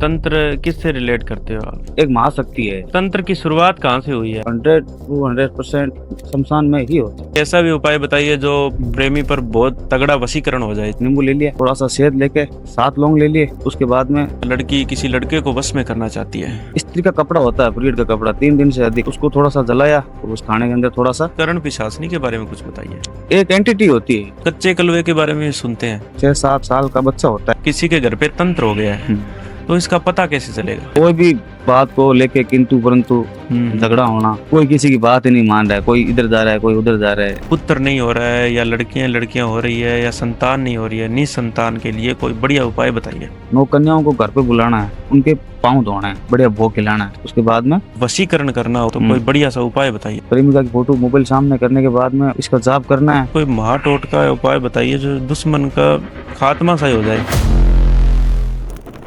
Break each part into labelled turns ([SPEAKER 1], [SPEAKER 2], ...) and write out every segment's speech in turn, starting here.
[SPEAKER 1] तंत्र किससे रिलेट करते हो आप?
[SPEAKER 2] एक महाशक्ति है।
[SPEAKER 1] तंत्र की शुरुआत कहाँ से हुई है?
[SPEAKER 2] 100% शमशान में ही होता है।
[SPEAKER 1] ऐसा भी उपाय बताइए जो प्रेमी पर बहुत तगड़ा वशीकरण हो जाए।
[SPEAKER 2] नींबू ले लिया, थोड़ा सा शहद लेके 7 लौंग ले लिए, उसके बाद में
[SPEAKER 1] लड़की किसी लड़के को वश में करना चाहती है।
[SPEAKER 2] स्त्री का कपड़ा होता है, पीरियड का कपड़ा 3 दिन से अधिक, उसको थोड़ा सा जलाया और उस खाने के अंदर थोड़ा सा।
[SPEAKER 1] करण पिशाचनी के बारे में कुछ बताइए।
[SPEAKER 2] एक एंटिटी होती है,
[SPEAKER 1] कच्चे कलवे के बारे में सुनते हैं,
[SPEAKER 2] 6-7 साल का बच्चा होता है।
[SPEAKER 1] किसी के घर पे तंत्र हो गया है, तो इसका पता कैसे चलेगा?
[SPEAKER 2] कोई भी बात को लेके किंतु परंतु झगड़ा होना, कोई किसी की बात ही नहीं मान रहा है, कोई इधर जा रहा है, कोई उधर जा रहा है।
[SPEAKER 1] पुत्र नहीं हो रहा है या लड़कियां हो रही है या संतान नहीं हो रही है, निसंतान के लिए कोई बढ़िया उपाय बताइए।
[SPEAKER 2] 9 कन्याओं को घर पे बुलाना है, उनके पाँव धोना है, बढ़िया भोग खिलाना है, उसके बाद में
[SPEAKER 1] वशीकरण करना हो तो कोई बढ़िया सा उपाय बताइए।
[SPEAKER 2] प्रेमिका की फोटो मोबाइल सामने करने के बाद में इसका जाप करना है।
[SPEAKER 1] कोई महाटोटका उपाय बताइए जो दुश्मन का खात्मा सही हो जाए।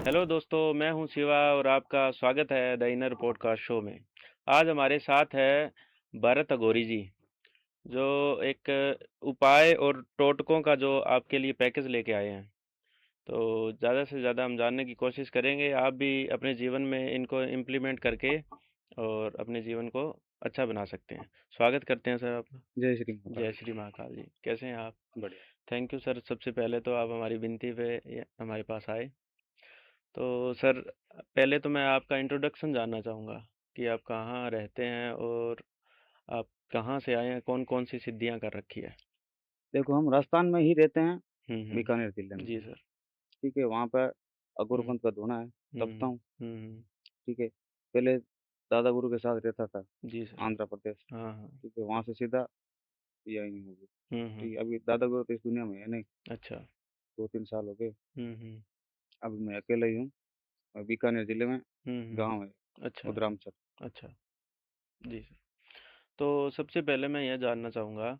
[SPEAKER 1] हेलो दोस्तों, मैं हूं शिवा और आपका स्वागत है द इनर पॉडकास्ट शो में। आज हमारे साथ है भरत अघोरी जी, जो एक उपाय और टोटकों का जो आपके लिए पैकेज लेके आए हैं। तो ज़्यादा से ज़्यादा हम जानने की कोशिश करेंगे, आप भी अपने जीवन में इनको इम्प्लीमेंट करके और अपने जीवन को अच्छा बना सकते हैं। स्वागत करते हैं सर आपका।
[SPEAKER 2] जय श्री महाकाल।
[SPEAKER 1] जय श्री महाकाल जी, कैसे हैं आप?
[SPEAKER 2] बढ़िया।
[SPEAKER 1] थैंक यू सर, सबसे पहले तो आप हमारी विनती पे हमारे पास आए। तो सर, पहले तो मैं आपका इंट्रोडक्शन जानना चाहूँगा कि आप कहाँ रहते हैं और आप कहाँ से आए हैं, कौन कौन सी सिद्धियाँ कर रखी है।
[SPEAKER 2] देखो, हम राजस्थान में ही रहते हैं, बीकानेर जिले में।
[SPEAKER 1] जी सर।
[SPEAKER 2] ठीक है, वहाँ पर अघोर
[SPEAKER 1] हम्म
[SPEAKER 2] पंथ का धोना है, तपता
[SPEAKER 1] हम्म
[SPEAKER 2] हूँ।
[SPEAKER 1] हम्म
[SPEAKER 2] ठीक है, पहले दादा गुरु के साथ रहता था,
[SPEAKER 1] जी सर।
[SPEAKER 2] आंध्र प्रदेश।
[SPEAKER 1] हाँ हाँ।
[SPEAKER 2] ठीक है, वहाँ से सीधा यहीं होगी।
[SPEAKER 1] हम्म।
[SPEAKER 2] ठीक है, अभी दादा गुरु तो इस दुनिया में है नहीं,
[SPEAKER 1] अच्छा।
[SPEAKER 2] 2-3 साल हो गए।
[SPEAKER 1] हम्म।
[SPEAKER 2] अभी मैं अकेला ही हूँ, और बीकानेर जिले में गाँव है,
[SPEAKER 1] अच्छा।
[SPEAKER 2] उधरामचल।
[SPEAKER 1] अच्छा। जी सर। तो सबसे पहले मैं यह जानना चाहूँगा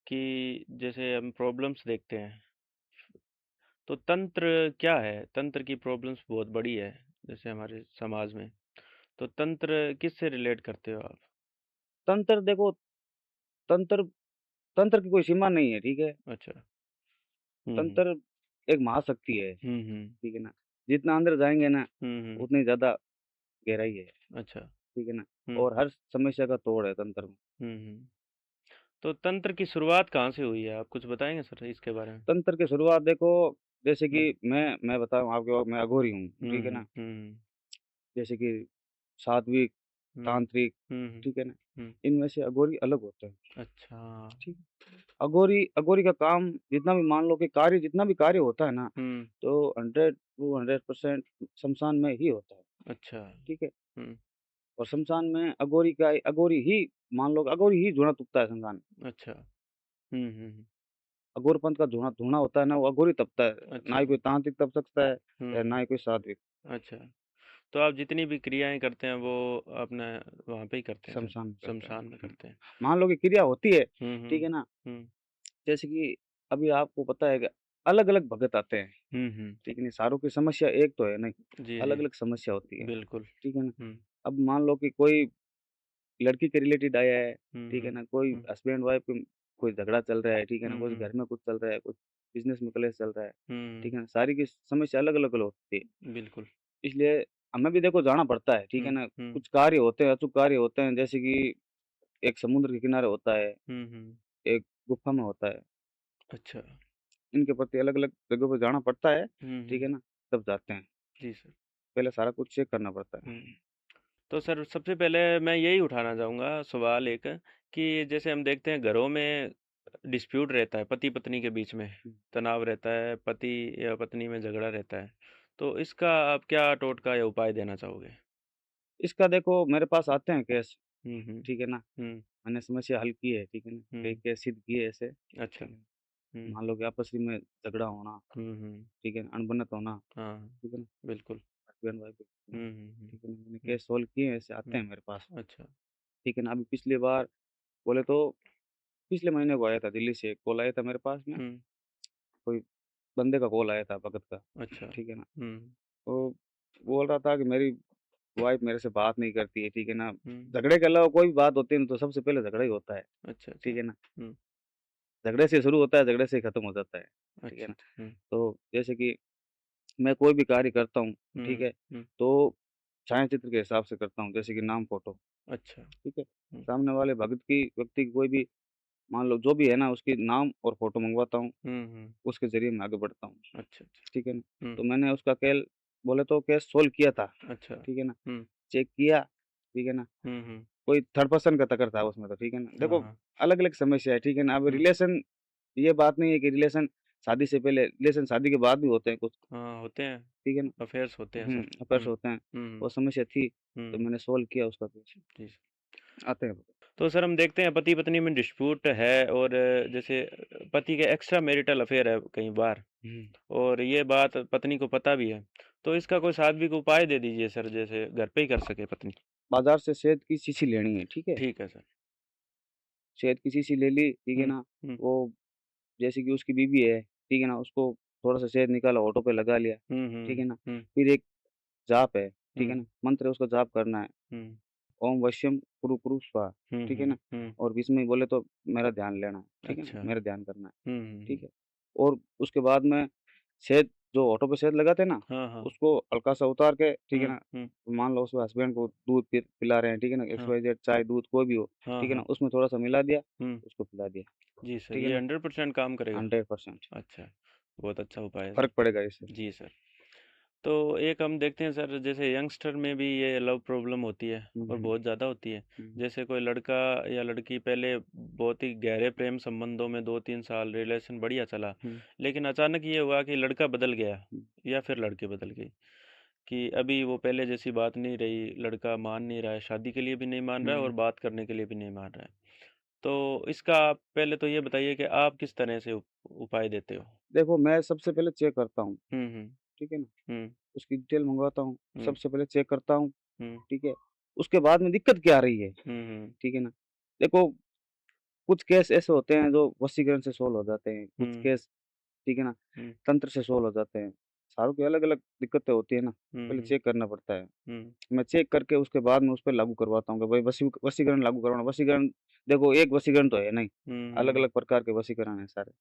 [SPEAKER 1] कि जैसे हम प्रॉब्लम्स देखते हैं, तो तंत्र क्या है? तंत्र की प्रॉब्लम्स बहुत बड़ी है जैसे हमारे समाज में। तो तंत्र किससे रिलेट करते हो आप?
[SPEAKER 2] तंत्र देखो, तंत्र तंत्र की कोई सीमा नहीं है। ठीक है,
[SPEAKER 1] अच्छा। हुँ।
[SPEAKER 2] तंत्र एक महाशक्ति है।
[SPEAKER 1] हुँ, हुँ।
[SPEAKER 2] ठीक है ना, जितना अंदर जाएंगे ना
[SPEAKER 1] हुँ, हुँ।
[SPEAKER 2] उतनी ज्यादा गहराई है।
[SPEAKER 1] अच्छा।
[SPEAKER 2] ठीक है ना,
[SPEAKER 1] हुँ,
[SPEAKER 2] और हर समस्या का तोड़ है तंत्र में।
[SPEAKER 1] हुँ, हुँ। तो तंत्र की शुरुआत कहाँ से हुई है? आप कुछ बताएँगे सर इसके बारे में?
[SPEAKER 2] तंत्र की शुरुआत देखो, जैसे
[SPEAKER 1] हुँ,
[SPEAKER 2] कि मैं बताऊँ आपको, मैं अघोरी हूँ।
[SPEAKER 1] हुँ,
[SPEAKER 2] ठीक है
[SPEAKER 1] हुँ,
[SPEAKER 2] ना,
[SPEAKER 1] हुँ,
[SPEAKER 2] जैसे कि सात्विक,
[SPEAKER 1] हुँ,
[SPEAKER 2] तांत्रिक।
[SPEAKER 1] हुँ, हुँ,
[SPEAKER 2] ठीक है ना,
[SPEAKER 1] हुँ।
[SPEAKER 2] इनमें से अघोरी अलग होते हैं।
[SPEAKER 1] अच्छा।
[SPEAKER 2] ठीक, अघोरी अघोरी का काम जितना भी, मान लो कि कार्य, जितना भी कार्य होता है ना,
[SPEAKER 1] हुँ,
[SPEAKER 2] तो 100% शमशान में ही होता है।
[SPEAKER 1] अच्छा।
[SPEAKER 2] ठीक है,
[SPEAKER 1] हुँ,
[SPEAKER 2] और शमशान में अघोरी ही, मान लो कि अघोरी ही धूना तुपता है शमशान में।
[SPEAKER 1] अच्छा। हुँ, हुँ, हुँ।
[SPEAKER 2] अघोरपंथ का धूना धूना होता है ना, वो अघोरी तपता है। ना
[SPEAKER 1] अच्छा।
[SPEAKER 2] ही कोई तांत्रिक तप सकता है,
[SPEAKER 1] हुँ,
[SPEAKER 2] ना
[SPEAKER 1] हुँ।
[SPEAKER 2] ही कोई सात्विक।
[SPEAKER 1] अच्छा। तो आप जितनी भी क्रियाएँ करते हैं वो अपने वहाँ पे ही करते हैं फिर?
[SPEAKER 2] शमशान में करता है।
[SPEAKER 1] श्मशान में करते हैं।
[SPEAKER 2] मान लो कि क्रिया होती है।
[SPEAKER 1] हुँ,
[SPEAKER 2] ठीक
[SPEAKER 1] हुँ।
[SPEAKER 2] है ना,
[SPEAKER 1] हुँ।
[SPEAKER 2] जैसे कि अभी आपको पता है कि अलग-अलग भगत आते हैं।
[SPEAKER 1] हुँ, हुँ।
[SPEAKER 2] ठीक है नहीं, सारों की समस्या एक तो है नहीं,
[SPEAKER 1] जी, जी।
[SPEAKER 2] अलग-अलग समस्या होती है।
[SPEAKER 1] बिल्कुल।
[SPEAKER 2] ठीक है ना,
[SPEAKER 1] हुँ।
[SPEAKER 2] अब मान लो कि कोई लड़की के रिलेटेड आया है।
[SPEAKER 1] हुँ,
[SPEAKER 2] ठीक है
[SPEAKER 1] हुँ।
[SPEAKER 2] ना, कोई
[SPEAKER 1] हुँ।
[SPEAKER 2] हस्बैंड वाइफ में कोई झगड़ा चल रहा है। ठीक है ना,
[SPEAKER 1] हुँ,
[SPEAKER 2] कुछ
[SPEAKER 1] हुँ।
[SPEAKER 2] घर में कुछ चल रहा है, कुछ बिज़नेस में क्लेश चल रहा है।
[SPEAKER 1] हुँ,
[SPEAKER 2] ठीक है ना, सारी की समस्या अलग-अलग होती है।
[SPEAKER 1] बिल्कुल।
[SPEAKER 2] इसलिए हमें भी देखो जाना पड़ता है। ठीक
[SPEAKER 1] हुँ,
[SPEAKER 2] है ना,
[SPEAKER 1] हुँ।
[SPEAKER 2] कुछ कार्य होते हैं, अचूक कार्य होते हैं, जैसे कि एक समुद्र के किनारे होता है,
[SPEAKER 1] हुँ, हुँ।
[SPEAKER 2] एक गुफ़ा में होता है।
[SPEAKER 1] अच्छा।
[SPEAKER 2] इनके प्रति अलग-अलग जगहों पे जाना पड़ता है।
[SPEAKER 1] हुँ,
[SPEAKER 2] ठीक
[SPEAKER 1] हुँ।
[SPEAKER 2] है ना, तब जाते हैं।
[SPEAKER 1] जी सर।
[SPEAKER 2] पहले सारा कुछ चेक करना पड़ता है।
[SPEAKER 1] हुँ। तो सर सबसे पहले मैं यही उठाना चाहूँगा सवाल एक, कि जैसे हम देखते हैं घरों में डिस्प्यूट रहता है, पति-पत्नी के बीच में
[SPEAKER 2] हुँ।
[SPEAKER 1] तनाव रहता है, पति या पत्नी में झगड़ा रहता है। तो इसका आप क्या टोटका या उपाय देना चाहोगे?
[SPEAKER 2] इसका देखो, मेरे पास आते हैं केस।
[SPEAKER 1] हुँ, हुँ।
[SPEAKER 2] ठीक है ना,
[SPEAKER 1] हुँ,
[SPEAKER 2] मैंने समस्या हल की है। ठीक है ना, कई
[SPEAKER 1] हुँ।
[SPEAKER 2] केस सिद्ध किए ऐसे।
[SPEAKER 1] अच्छा।
[SPEAKER 2] ठीक है,
[SPEAKER 1] हुँ,
[SPEAKER 2] मान लो कि आपस ही में झगड़ा होना।
[SPEAKER 1] हुँ, हुँ।
[SPEAKER 2] ठीक है, अनबन होना।
[SPEAKER 1] हाँ,
[SPEAKER 2] ठीक है ना,
[SPEAKER 1] बिल्कुल।
[SPEAKER 2] हस्बैंड वाइफ के बीच में।
[SPEAKER 1] हुँ, हुँ, हुँ,
[SPEAKER 2] ठीक है ना, मैंने
[SPEAKER 1] हुँ,
[SPEAKER 2] केस सॉल्व किए हैं, ऐसे आते
[SPEAKER 1] हुँ।
[SPEAKER 2] हैं मेरे पास।
[SPEAKER 1] अच्छा।
[SPEAKER 2] ठीक है ना, अभी पिछली बार बोले तो पिछले महीने को आया था, दिल्ली से एक कॉल आया था मेरे पास में।
[SPEAKER 1] हुँ,
[SPEAKER 2] कोई बंदे का कॉल आया था, भगत का।
[SPEAKER 1] अच्छा।
[SPEAKER 2] ठीक है ना,
[SPEAKER 1] हुँ,
[SPEAKER 2] वो बोल रहा था कि मेरी वाइफ मेरे से बात नहीं करती है। ठीक है ना,
[SPEAKER 1] हुँ।
[SPEAKER 2] झगड़े के अलावा कोई भी बात होती है ना, तो सबसे पहले झगड़ा ही होता है।
[SPEAKER 1] अच्छा, अच्छा।
[SPEAKER 2] ठीक है ना,
[SPEAKER 1] हुँ,
[SPEAKER 2] झगड़े से शुरू होता है, झगड़े से ही खत्म हो जाता है। ठीक है
[SPEAKER 1] अच्छा।
[SPEAKER 2] ना,
[SPEAKER 1] हुँ,
[SPEAKER 2] तो जैसे कि मैं कोई भी कार्य करता हूँ, ठीक
[SPEAKER 1] हुँ,
[SPEAKER 2] है?
[SPEAKER 1] हुँ।
[SPEAKER 2] तो छायाचित्र के हिसाब से करता हूँ, जैसे कि नाम, फ़ोटो,
[SPEAKER 1] अच्छा।
[SPEAKER 2] ठीक है?
[SPEAKER 1] हुँ,
[SPEAKER 2] सामने वाले भगत की व्यक्ति की कोई भी मान लो जो भी है ना, उसकी नाम और फ़ोटो मँगवाता हूँ,
[SPEAKER 1] हुँ, हुँ।
[SPEAKER 2] उसके ज़रिए मैं आगे बढ़ता हूँ,
[SPEAKER 1] अच्छा, अच्छा।
[SPEAKER 2] ठीक है ना?
[SPEAKER 1] हुँ,
[SPEAKER 2] तो मैंने उसका बोले तो केस सोल्व किया था,
[SPEAKER 1] अच्छा।
[SPEAKER 2] ठीक है ना?
[SPEAKER 1] हुँ,
[SPEAKER 2] चेक किया, ठीक है ना?
[SPEAKER 1] हुँ, हुँ।
[SPEAKER 2] कोई थर्ड पर्सन का चक्कर था उसमें तो, ठीक है ना?
[SPEAKER 1] हाँ,
[SPEAKER 2] देखो
[SPEAKER 1] हाँ।
[SPEAKER 2] अलग-अलग समस्या है, ठीक है ना? अब
[SPEAKER 1] हुँ,
[SPEAKER 2] रिलेशन ये बात नहीं है कि रिलेशन शादी से पहले रिलेशन शादी के बाद भी होते हैं कुछ,
[SPEAKER 1] हाँ, होते हैं,
[SPEAKER 2] ठीक है ना?
[SPEAKER 1] अफ़ेयर्स होते हैं सर।
[SPEAKER 2] अफेयर्स
[SPEAKER 1] हुँ,
[SPEAKER 2] होते हैं,
[SPEAKER 1] हुँ,
[SPEAKER 2] वो समस्या थी, तो
[SPEAKER 1] हुँ,
[SPEAKER 2] मैंने सोल्व किया उसका केस।
[SPEAKER 1] जी।
[SPEAKER 2] आते हैं
[SPEAKER 1] तो सर हम देखते हैं पति-पत्नी में डिस्प्यूट है और जैसे पति के एक्स्ट्रा मैरिटल अफ़ेयर है कई बार
[SPEAKER 2] हुँ,
[SPEAKER 1] और ये बात पत्नी को पता भी है। तो इसका कोई सात्विक उपाय दे दीजिए सर जैसे घर पे ही कर सके पत्नी।
[SPEAKER 2] बाज़ार से शहद की शीशी लेनी है, ठीक है?
[SPEAKER 1] ठीक है सर।
[SPEAKER 2] शहद की शीशी ले ली, ठीक है
[SPEAKER 1] हुँ,
[SPEAKER 2] ना?
[SPEAKER 1] हुँ,
[SPEAKER 2] वो जैसे कि उसकी बीवी है, ठीक है ना? उसको थोड़ा-सा शहद निकाला, होठों पे लगा लिया,
[SPEAKER 1] हुँ,
[SPEAKER 2] ठीक है
[SPEAKER 1] हुँ,
[SPEAKER 2] ना?
[SPEAKER 1] हुँ,
[SPEAKER 2] फिर एक जाप है, ठीक है
[SPEAKER 1] हुँ,
[SPEAKER 2] ना? मंत्र है उसका जाप करना है,
[SPEAKER 1] हुँ,
[SPEAKER 2] ओम वश्यम कुरु कुरु स्वाहा,
[SPEAKER 1] हुँ,
[SPEAKER 2] ठीक है
[SPEAKER 1] हुँ,
[SPEAKER 2] ना?
[SPEAKER 1] हुँ,
[SPEAKER 2] और बीच में बोले तो मेरा ध्यान लेना है, ठीक है ना?
[SPEAKER 1] अच्छा।
[SPEAKER 2] मेरा ध्यान करना है,
[SPEAKER 1] हुँ, हुँ,
[SPEAKER 2] ठीक
[SPEAKER 1] हुँ।
[SPEAKER 2] है? और उसके बाद में शहद जो होठों पे शहद लगाते हैं ना,
[SPEAKER 1] हाँ, हाँ।
[SPEAKER 2] उसको हल्का-सा उतार के, ठीक है
[SPEAKER 1] हुँ,
[SPEAKER 2] ना?
[SPEAKER 1] हुँ,
[SPEAKER 2] मान लो उसके हस्बैंड को दूध पिला रहे हैं, ठीक है ना?
[SPEAKER 1] हाँ,
[SPEAKER 2] XYZ चाय, दूध कोई भी हो,
[SPEAKER 1] हाँ,
[SPEAKER 2] ठीक है ना?
[SPEAKER 1] हाँ।
[SPEAKER 2] उसमें थोड़ा-सा मिला दिया,
[SPEAKER 1] हुँ,
[SPEAKER 2] उसको पिला दिया,
[SPEAKER 1] जी सर,
[SPEAKER 2] ठीक है
[SPEAKER 1] ये
[SPEAKER 2] ना?
[SPEAKER 1] 100% काम करेगा।
[SPEAKER 2] 100%
[SPEAKER 1] अच्छा, बहुत अच्छा उपाय है सर।
[SPEAKER 2] फ़र्क पड़ेगा इससे।
[SPEAKER 1] जी सर। तो एक हम देखते हैं सर जैसे यंगस्टर में भी ये लव प्रॉब्लम होती है
[SPEAKER 2] हुँ,
[SPEAKER 1] और
[SPEAKER 2] हुँ,
[SPEAKER 1] बहुत ज़्यादा होती है।
[SPEAKER 2] हुँ,
[SPEAKER 1] जैसे कोई लड़का या लड़की पहले बहुत ही गहरे प्रेम संबंधों में 2-3 साल रिलेशन बढ़िया चला,
[SPEAKER 2] हुँ,
[SPEAKER 1] लेकिन अचानक ये हुआ कि लड़का बदल गया
[SPEAKER 2] हुँ,
[SPEAKER 1] या फिर लड़की बदल गई कि अभी वो पहले जैसी बात नहीं रही, लड़का मान नहीं रहा है, शादी के लिए भी नहीं मान रहा है और
[SPEAKER 2] हुँ।
[SPEAKER 1] बात करने के लिए भी नहीं मान रहा है। तो इसका आप पहले तो ये बताइए कि आप किस तरह से उपाय देते हो?
[SPEAKER 2] देखो मैं सबसे पहले चेक करता हूँ,
[SPEAKER 1] हुँ, हुँ,
[SPEAKER 2] ठीक है ना?
[SPEAKER 1] हुँ,
[SPEAKER 2] उसकी डिटेल मँगवाता हूँ,
[SPEAKER 1] हुँ,
[SPEAKER 2] सबसे पहले चेक करता हूँ,
[SPEAKER 1] हुँ,
[SPEAKER 2] ठीक है? उसके बाद में दिक्कत क्या आ रही है,
[SPEAKER 1] हुँ, हुँ,
[SPEAKER 2] ठीक है ना? देखो कुछ केस ऐसे होते हैं जो वशीकरण से सॉल्व हो जाते हैं, कुछ
[SPEAKER 1] हुँ,
[SPEAKER 2] केस, ठीक है ना,
[SPEAKER 1] हुँ,
[SPEAKER 2] तंत्र से सॉल्व हो जाते हैं। सारों की अलग-अलग दिक्कतें होती है ना,
[SPEAKER 1] हुँ,
[SPEAKER 2] पहले
[SPEAKER 1] हुँ,
[SPEAKER 2] चेक करना पड़ता है।
[SPEAKER 1] हुँ,
[SPEAKER 2] मैं चेक करके उसके बाद में उस पे लागू करवाता हूँ कि भाई वशीकरण लागू करवाना वशीकरण देखो एक वशीकरण तो है नहीं,
[SPEAKER 1] हुँ, हुँ,
[SPEAKER 2] अलग-अलग प्रकार के वशीकरण हैं सारे।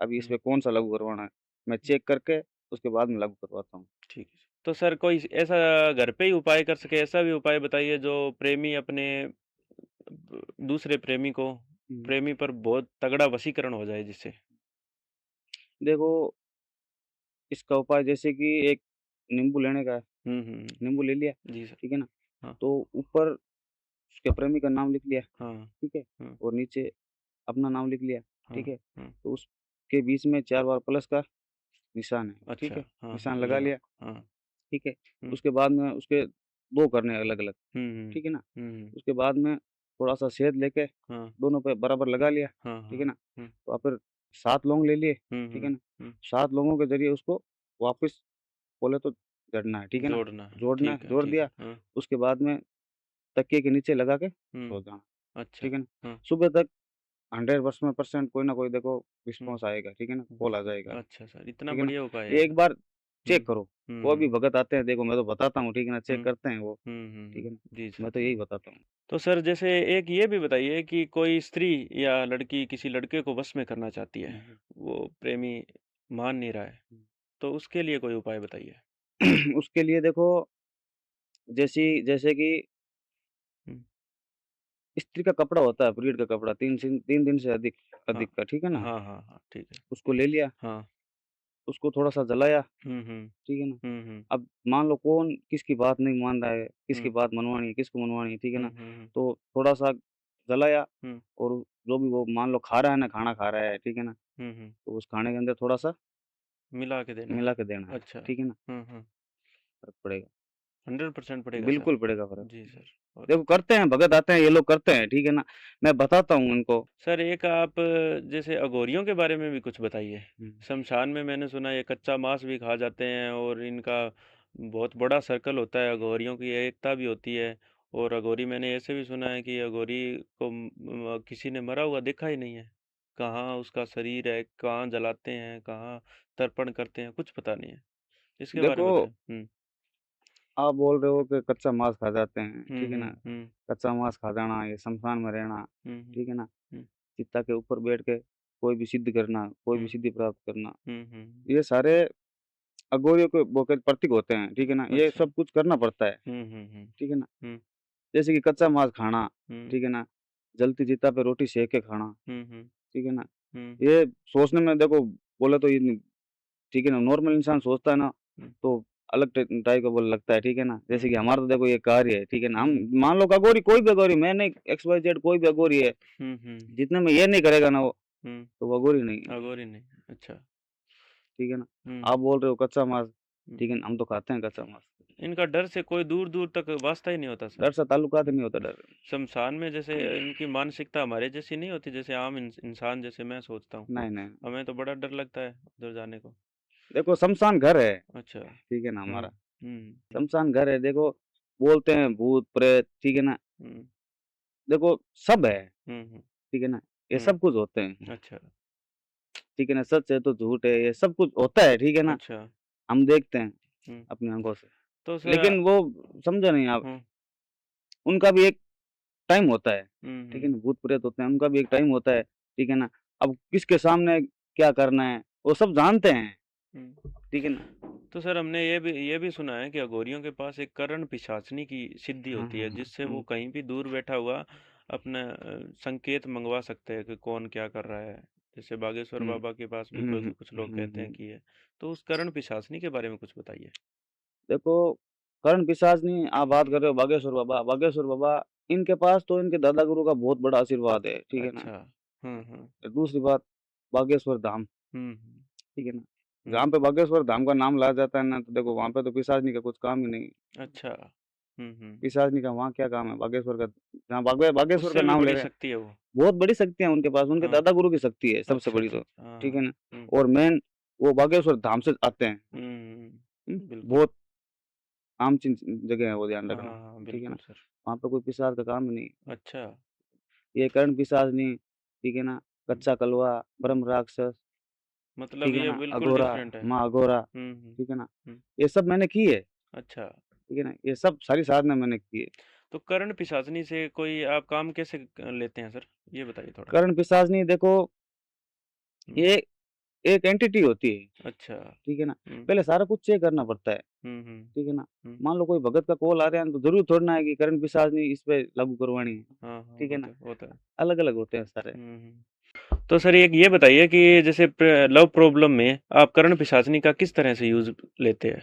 [SPEAKER 2] अभी इस
[SPEAKER 1] हुँ,
[SPEAKER 2] पे कौन-सा लागू करवाना है, मैं चेक करके उसके बाद में लागू करवाता हूँ।
[SPEAKER 1] ठीक है। तो सर कोई ऐसा घर पे ही उपाय कर सके, ऐसा भी उपाय बताइए जो प्रेमी अपने दूसरे
[SPEAKER 2] हुँ।
[SPEAKER 1] प्रेमी पर बहुत तगड़ा वशीकरण हो जाए जिससे?
[SPEAKER 2] देखो इसका उपाय जैसे कि एक नींबू लेने का है,
[SPEAKER 1] हुँ, हुँ, हुँ।
[SPEAKER 2] नींबू ले लिया,
[SPEAKER 1] जी सर।
[SPEAKER 2] ठीक है ना?
[SPEAKER 1] हाँ,
[SPEAKER 2] तो ऊपर उसके प्रेमी का नाम लिख लिया,
[SPEAKER 1] हाँ,
[SPEAKER 2] ठीक है?
[SPEAKER 1] हाँ,
[SPEAKER 2] और नीचे अपना नाम लिख लिया,
[SPEAKER 1] हाँ,
[SPEAKER 2] ठीक है?
[SPEAKER 1] हाँ।
[SPEAKER 2] तो उसके बीच में 4 बार प्लस का निशान है, ठीक
[SPEAKER 1] अच्छा,
[SPEAKER 2] है?
[SPEAKER 1] हाँ, हाँ,
[SPEAKER 2] निशान लगा
[SPEAKER 1] लगा।
[SPEAKER 2] लिया,
[SPEAKER 1] हाँ,
[SPEAKER 2] ठीक है?
[SPEAKER 1] हुँ,
[SPEAKER 2] उसके बाद में उसके 2 करने हैं अलग-अलग,
[SPEAKER 1] हुँ, हुँ,
[SPEAKER 2] ठीक है ना?
[SPEAKER 1] हुँ, हुँ,
[SPEAKER 2] उसके बाद में थोड़ा-सा शहद लेके
[SPEAKER 1] हाँ,
[SPEAKER 2] दोनों पे बराबर लगा लिया,
[SPEAKER 1] हाँ,
[SPEAKER 2] ठीक है
[SPEAKER 1] हाँ,
[SPEAKER 2] ना?
[SPEAKER 1] हुँ,
[SPEAKER 2] और फिर 7 लौंग ले लिए,
[SPEAKER 1] हुँ,
[SPEAKER 2] ठीक है
[SPEAKER 1] हुँ,
[SPEAKER 2] ना?
[SPEAKER 1] हुँ।
[SPEAKER 2] 7 लौंगों के ज़रिए उसको वापस बोले तो जड़ना है, ठीक है ना?
[SPEAKER 1] जोड़ना है,
[SPEAKER 2] जोड़ना है, जोड़
[SPEAKER 1] ठीक है।
[SPEAKER 2] दिया,
[SPEAKER 1] हाँ,
[SPEAKER 2] उसके बाद में तकिए के नीचे लगा के
[SPEAKER 1] हुँ,
[SPEAKER 2] सो जाना,
[SPEAKER 1] अच्छा,
[SPEAKER 2] ठीक है ना?
[SPEAKER 1] हाँ,
[SPEAKER 2] सुबह तक 100% कोई ना कोई देखो
[SPEAKER 1] हुँ,
[SPEAKER 2] रिस्पॉन्स आएगा, ठीक है ना?
[SPEAKER 1] हुँ।
[SPEAKER 2] कॉल आ जाएगा,
[SPEAKER 1] अच्छा सर, इतना
[SPEAKER 2] ठीक है ना?
[SPEAKER 1] बढ़िया उपाय है
[SPEAKER 2] एक
[SPEAKER 1] सर।
[SPEAKER 2] बार
[SPEAKER 1] हुँ,
[SPEAKER 2] चेक करो,
[SPEAKER 1] हुँ,
[SPEAKER 2] कोई भी
[SPEAKER 1] हुँ,
[SPEAKER 2] भगत आते हैं देखो मैं तो बताता हूँ, ठीक है ना?
[SPEAKER 1] हुँ,
[SPEAKER 2] चेक करते हैं वो,
[SPEAKER 1] हुँ, हुँ,
[SPEAKER 2] ठीक है ना?
[SPEAKER 1] हुँ। जी सर।
[SPEAKER 2] मैं तो यही बताता हूँ।
[SPEAKER 1] तो सर जैसे एक ये भी बताइए कि कोई स्त्री या लड़की किसी लड़के को वश में करना चाहती है,
[SPEAKER 2] हुँ, हुँ,
[SPEAKER 1] वो प्रेमी मान नहीं रहा है,
[SPEAKER 2] हुँ।
[SPEAKER 1] तो उसके लिए कोई उपाय बताइए?
[SPEAKER 2] उसके लिए देखो जैसे कि
[SPEAKER 1] हुँ,
[SPEAKER 2] स्त्री का कपड़ा होता है, पीरियड का कपड़ा 3 दिन से अधिक
[SPEAKER 1] हाँ।
[SPEAKER 2] अधिक का, ठीक है ना?
[SPEAKER 1] हाँ, हाँ, हाँ, ठीक है।
[SPEAKER 2] उसको ले लिया,
[SPEAKER 1] हाँ।
[SPEAKER 2] उसको थोड़ा-सा जलाया,
[SPEAKER 1] हुँ, हुँ।
[SPEAKER 2] ठीक है ना?
[SPEAKER 1] हुँ, हुँ।
[SPEAKER 2] अब मान लो कौन किसकी बात नहीं मान रहा है, किसकी
[SPEAKER 1] हुँ,
[SPEAKER 2] बात मनवानी है, किसको मनवानी है, ठीक है
[SPEAKER 1] हुँ,
[SPEAKER 2] ना?
[SPEAKER 1] हुँ, हुँ,
[SPEAKER 2] तो थोड़ा-सा जलाया
[SPEAKER 1] हुँ,
[SPEAKER 2] और जो भी वो मान लो खा रहा है ना, खाना खा रहा है, ठीक है ना?
[SPEAKER 1] हुँ, हुँ।
[SPEAKER 2] तो उस खाने के अंदर थोड़ा-सा
[SPEAKER 1] मिला के देना है।
[SPEAKER 2] मिला के देना है,
[SPEAKER 1] अच्छा।
[SPEAKER 2] ठीक है ना?
[SPEAKER 1] हुँ, हुँ।
[SPEAKER 2] फ़र्क पड़ेगा,
[SPEAKER 1] 100% पड़ेगा सर।
[SPEAKER 2] बिल्कुल पड़ेगा फ़र्क।
[SPEAKER 1] जी सर। और
[SPEAKER 2] देखो करते हैं, भगत आते हैं, ये लोग करते हैं, ठीक है ना? मैं बताता हूँ उनको।
[SPEAKER 1] सर एक आप जैसे अघोरियों के बारे में भी कुछ बताइए।
[SPEAKER 2] हुँ,
[SPEAKER 1] शमशान में मैंने सुना है ये कच्चा मांस भी खा जाते हैं और इनका बहुत बड़ा सर्कल होता है, अघोरियों की एकता भी होती है और अघोरी मैंने ऐसे भी सुना है कि अघोरी को किसी ने मरा हुआ देखा ही नहीं है। कहाँ उसका शरीर है, कहाँ जलाते हैं, कहाँ तर्पण करते हैं, कुछ पता नहीं है। इसके बारे
[SPEAKER 2] देखो
[SPEAKER 1] में बताएँ? हुँ।
[SPEAKER 2] आप बोल रहे हो कि कच्चा मांस खा जाते हैं,
[SPEAKER 1] हुँ,
[SPEAKER 2] ठीक है ना?
[SPEAKER 1] हुँ, हुँ।
[SPEAKER 2] कच्चा मांस खा जाना, ये श्मशान में रहना,
[SPEAKER 1] हुँ, हुँ,
[SPEAKER 2] ठीक है ना?
[SPEAKER 1] हुँ,
[SPEAKER 2] चिता के ऊपर बैठ के कोई भी सिद्ध करना, कोई भी
[SPEAKER 1] हुँ,
[SPEAKER 2] सिद्धि प्राप्त करना,
[SPEAKER 1] हुँ, हुँ,
[SPEAKER 2] ये सारे अघोरियों के वो कहते प्रतीक होते हैं, ठीक है ना। ये
[SPEAKER 1] अच्छा।
[SPEAKER 2] सब कुछ करना पड़ता है,
[SPEAKER 1] हम्म।
[SPEAKER 2] ठीक है ना।
[SPEAKER 1] हम्म
[SPEAKER 2] जैसे कि कच्चा मांस खाना,
[SPEAKER 1] हम्म
[SPEAKER 2] ठीक है ना, जलती चिता पे रोटी सेक के खाना,
[SPEAKER 1] हम्म
[SPEAKER 2] ठीक है ना।
[SPEAKER 1] हम्म
[SPEAKER 2] ये सोचने में देखो बोले तो ये ठीक है ना, नॉर्मल इंसान सोचता है ना,
[SPEAKER 1] हम्म
[SPEAKER 2] तो अलग टाइप का बोल लगता है, ठीक है ना। जैसे कि
[SPEAKER 1] हम्म
[SPEAKER 2] हमारा तो देखो ये कार्य है, ठीक है ना। हम
[SPEAKER 1] हम्म
[SPEAKER 2] मान लो कि अघोरी कोई भी अघोरी, मैं नहीं, XYZ कोई भी अघोरी है,
[SPEAKER 1] हम्म
[SPEAKER 2] जितने में ये नहीं करेगा ना वो,
[SPEAKER 1] हम्म
[SPEAKER 2] तो वो अघोरी नहीं है,
[SPEAKER 1] अगोरी नहीं। अच्छा।
[SPEAKER 2] ठीक है ना।
[SPEAKER 1] हम्म
[SPEAKER 2] आप बोल रहे हो कच्चा मांस,
[SPEAKER 1] हम्म।
[SPEAKER 2] ठीक है ना, हम तो खाते हैं कच्चा मांस।
[SPEAKER 1] इनका डर से कोई दूर दूर तक वास्ता ही नहीं होता सर।
[SPEAKER 2] डर से ताल्लुकात नहीं होता, डर।
[SPEAKER 1] शमशान में जैसे इनकी मानसिकता हमारे जैसी नहीं होती, जैसे आम इंसान जैसे मैं सोचता हूँ।
[SPEAKER 2] नहीं नहीं,
[SPEAKER 1] हमें तो बड़ा डर लगता है उधर जाने को।
[SPEAKER 2] देखो शमशान घर है,
[SPEAKER 1] अच्छा।
[SPEAKER 2] ठीक है ना हमारा।
[SPEAKER 1] हम्म
[SPEAKER 2] शमशान घर है, देखो बोलते हैं भूत प्रेत, ठीक है ना,
[SPEAKER 1] हम्म
[SPEAKER 2] देखो सब है,
[SPEAKER 1] हम्म
[SPEAKER 2] ठीक है ना। ये
[SPEAKER 1] हम्म।
[SPEAKER 2] सब कुछ होते हैं,
[SPEAKER 1] अच्छा।
[SPEAKER 2] ठीक है ना। सच है तो झूठ है, ये सब कुछ होता है, ठीक है ना।
[SPEAKER 1] अच्छा।
[SPEAKER 2] हम देखते हैं
[SPEAKER 1] हम्म।
[SPEAKER 2] अपनी आंखों से,
[SPEAKER 1] तो सर
[SPEAKER 2] लेकिन वो समझो नहीं आप,
[SPEAKER 1] हम्म
[SPEAKER 2] उनका भी एक टाइम होता है, ठीक है
[SPEAKER 1] हम्म
[SPEAKER 2] ना। भूत प्रेत होते हैं, उनका भी एक टाइम होता है, ठीक है ना। अब किसके सामने क्या करना है वो सब जानते हैं, ठीक है ना।
[SPEAKER 1] तो सर हमने ये भी सुना है कि अघोरियों के पास एक करण पिशाचनी की सिद्धि
[SPEAKER 2] हाँ
[SPEAKER 1] होती
[SPEAKER 2] हाँ
[SPEAKER 1] है,
[SPEAKER 2] हाँ,
[SPEAKER 1] जिससे वो कहीं भी दूर बैठा हुआ अपना संकेत मंगवा सकते हैं कि कौन क्या कर रहा है। जैसे बागेश्वर
[SPEAKER 2] हम्म
[SPEAKER 1] बाबा के पास भी
[SPEAKER 2] हम्म
[SPEAKER 1] कोई
[SPEAKER 2] हम्म
[SPEAKER 1] कुछ लोग कहते हैं
[SPEAKER 2] हम्म।
[SPEAKER 1] कि है। तो उस करण पिशाचनी के बारे में कुछ बताइए।
[SPEAKER 2] देखो कर्ण पिशाच नहीं, आप बात कर रहे हो बागेश्वर बाबा, बागेश्वर बाबा, इनके पास तो इनके दादा गुरु का बहुत बड़ा आशीर्वाद है, ठीक है ना।
[SPEAKER 1] अच्छा। हम्म।
[SPEAKER 2] दूसरी बात, बागेश्वर धाम,
[SPEAKER 1] हम्म
[SPEAKER 2] ठीक है ना।
[SPEAKER 1] हम्म।
[SPEAKER 2] जहाँ पे बागेश्वर धाम का नाम लाया जाता है ना, तो देखो वहाँ पे तो पिशाचनी का कुछ काम ही नहीं।
[SPEAKER 1] अच्छा।
[SPEAKER 2] पिशाचनी का वहाँ क्या काम है, बागेश्वर का जहाँ बागेश्वर का
[SPEAKER 1] उससे भी
[SPEAKER 2] नाम ले
[SPEAKER 1] बड़ी
[SPEAKER 2] रहे हैं,
[SPEAKER 1] शक्ति है वो।
[SPEAKER 2] बहुत बड़ी शक्ति है उनके पास, उनके
[SPEAKER 1] हाँ।
[SPEAKER 2] दादा गुरु की शक्ति है सबसे
[SPEAKER 1] अच्छा
[SPEAKER 2] बड़ी
[SPEAKER 1] अच्छा
[SPEAKER 2] तो,
[SPEAKER 1] अच्छा। हाँ
[SPEAKER 2] ठीक
[SPEAKER 1] हाँ।
[SPEAKER 2] है ना। और मेन वो बागेश्वर धाम से आते हैं।
[SPEAKER 1] बिल्कुल।
[SPEAKER 2] बहुत आम चीज जगह है वो, ध्यान
[SPEAKER 1] हाँ
[SPEAKER 2] रखना,
[SPEAKER 1] हाँ हाँ,
[SPEAKER 2] ठीक है ना।
[SPEAKER 1] बिल्कुल सर।
[SPEAKER 2] वहाँ पे कोई पिशाच का काम ही नहीं।
[SPEAKER 1] अच्छा।
[SPEAKER 2] ये कर्ण पिशाचनी, ठीक है ना,
[SPEAKER 1] हम्म,
[SPEAKER 2] कच्चा कलवा, ब्रह्म राक्षस,
[SPEAKER 1] मतलब
[SPEAKER 2] ठीक है
[SPEAKER 1] ये
[SPEAKER 2] ना,
[SPEAKER 1] बिल्कुल
[SPEAKER 2] अघोरा,
[SPEAKER 1] डिफरेंट है।
[SPEAKER 2] माँ अघोरा,
[SPEAKER 1] हम्म।
[SPEAKER 2] ठीक है ना,
[SPEAKER 1] हम्म।
[SPEAKER 2] ये सब मैंने की है,
[SPEAKER 1] अच्छा।
[SPEAKER 2] ठीक है ना। ये सब सारी साधना मैंने की है।
[SPEAKER 1] तो कर्ण पिशाचनी से कोई आप काम कैसे लेते हैं सर, ये बताइए थोड़ा।
[SPEAKER 2] कर्ण पिशाचनी देखो,
[SPEAKER 1] हम्म।
[SPEAKER 2] ये एक एंटिटी होती है,
[SPEAKER 1] अच्छा।
[SPEAKER 2] ठीक है ना। पहले सारा कुछ चेक करना पड़ता है,
[SPEAKER 1] हम्म।
[SPEAKER 2] ठीक है ना।
[SPEAKER 1] हम्म।
[SPEAKER 2] मान लो कोई भगत का कॉल आ रहा है तो जरूर थोड़ा ना है कि कर्ण पिशाचनी इस पे लागू करवानी है,
[SPEAKER 1] हाँ हाँ,
[SPEAKER 2] ठीक है ना।
[SPEAKER 1] होता है होता है।
[SPEAKER 2] अलग अलग होते हैं सारे।
[SPEAKER 1] तो सर एक ये बताइए कि जैसे लव प्रॉब्लम में आप कर्ण पिशाचनी का किस तरह से यूज लेते हैं।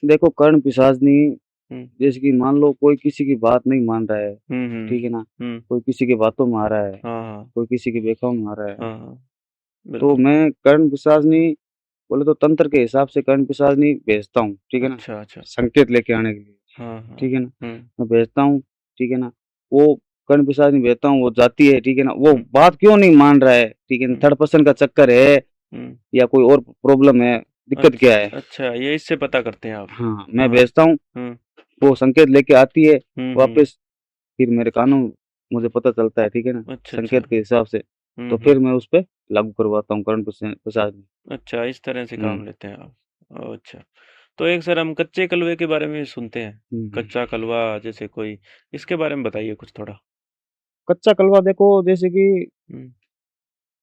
[SPEAKER 2] देखो कर्ण पिशाचनी,
[SPEAKER 1] हम्म
[SPEAKER 2] जैसे कि मान लो कोई किसी की बात नहीं मान रहा है,
[SPEAKER 1] हम्म
[SPEAKER 2] ठीक है ना,
[SPEAKER 1] हम्म।
[SPEAKER 2] कोई किसी की बातों में आ रहा है,
[SPEAKER 1] हाँ हाँ
[SPEAKER 2] कोई किसी के बेखाओं में आ रहा है,
[SPEAKER 1] हाँ हाँ,
[SPEAKER 2] तो
[SPEAKER 1] बिल्कुल।
[SPEAKER 2] मैं कर्ण पिशाचनी, बोले तो तंत्र के हिसाब से कर्ण पिशाचनी भेजता हूँ, ठीक है ना,
[SPEAKER 1] अच्छा अच्छा।
[SPEAKER 2] संकेत लेके आने के लिए,
[SPEAKER 1] हाँ हाँ।
[SPEAKER 2] ठीक है ना।
[SPEAKER 1] हम्म
[SPEAKER 2] मैं भेजता हूँ, ठीक है ना। वो कर्ण पिशाचनी भेजता हूँ, वो जाती है, ठीक है ना। वो
[SPEAKER 1] हम्म
[SPEAKER 2] बात क्यों नहीं मान रहा है, ठीक है ना,
[SPEAKER 1] हम्म
[SPEAKER 2] थर्ड पर्सन का चक्कर है
[SPEAKER 1] हम्म।
[SPEAKER 2] या कोई और प्रॉब्लम है, दिक्कत क्या है।
[SPEAKER 1] अच्छा अच्छा, ये इससे पता करते हैं आप।
[SPEAKER 2] हाँ मैं
[SPEAKER 1] हाँ।
[SPEAKER 2] भेजता हूँ,
[SPEAKER 1] हम्म
[SPEAKER 2] वो संकेत लेके आती है
[SPEAKER 1] हम्म।
[SPEAKER 2] वापस, फिर मेरे कानों में मुझे पता चलता है, ठीक है ना,
[SPEAKER 1] अच्छा अच्छा।
[SPEAKER 2] संकेत के हिसाब से। तो फिर
[SPEAKER 1] हम्म।
[SPEAKER 2] मैं उस पे लागू करवाता हूँ कर्ण पिशाच।
[SPEAKER 1] अच्छा, इस तरह से
[SPEAKER 2] हुँ,
[SPEAKER 1] काम लेते हैं आप। ओह, अच्छा। तो एक सर हम कच्चे कलवे के बारे में सुनते हैं।
[SPEAKER 2] हुँ, हुँ।
[SPEAKER 1] कच्चा कलवा जैसे कोई, इसके बारे में बताइए कुछ थोड़ा।
[SPEAKER 2] कच्चा कलवा देखो, जैसे कि
[SPEAKER 1] हम्म।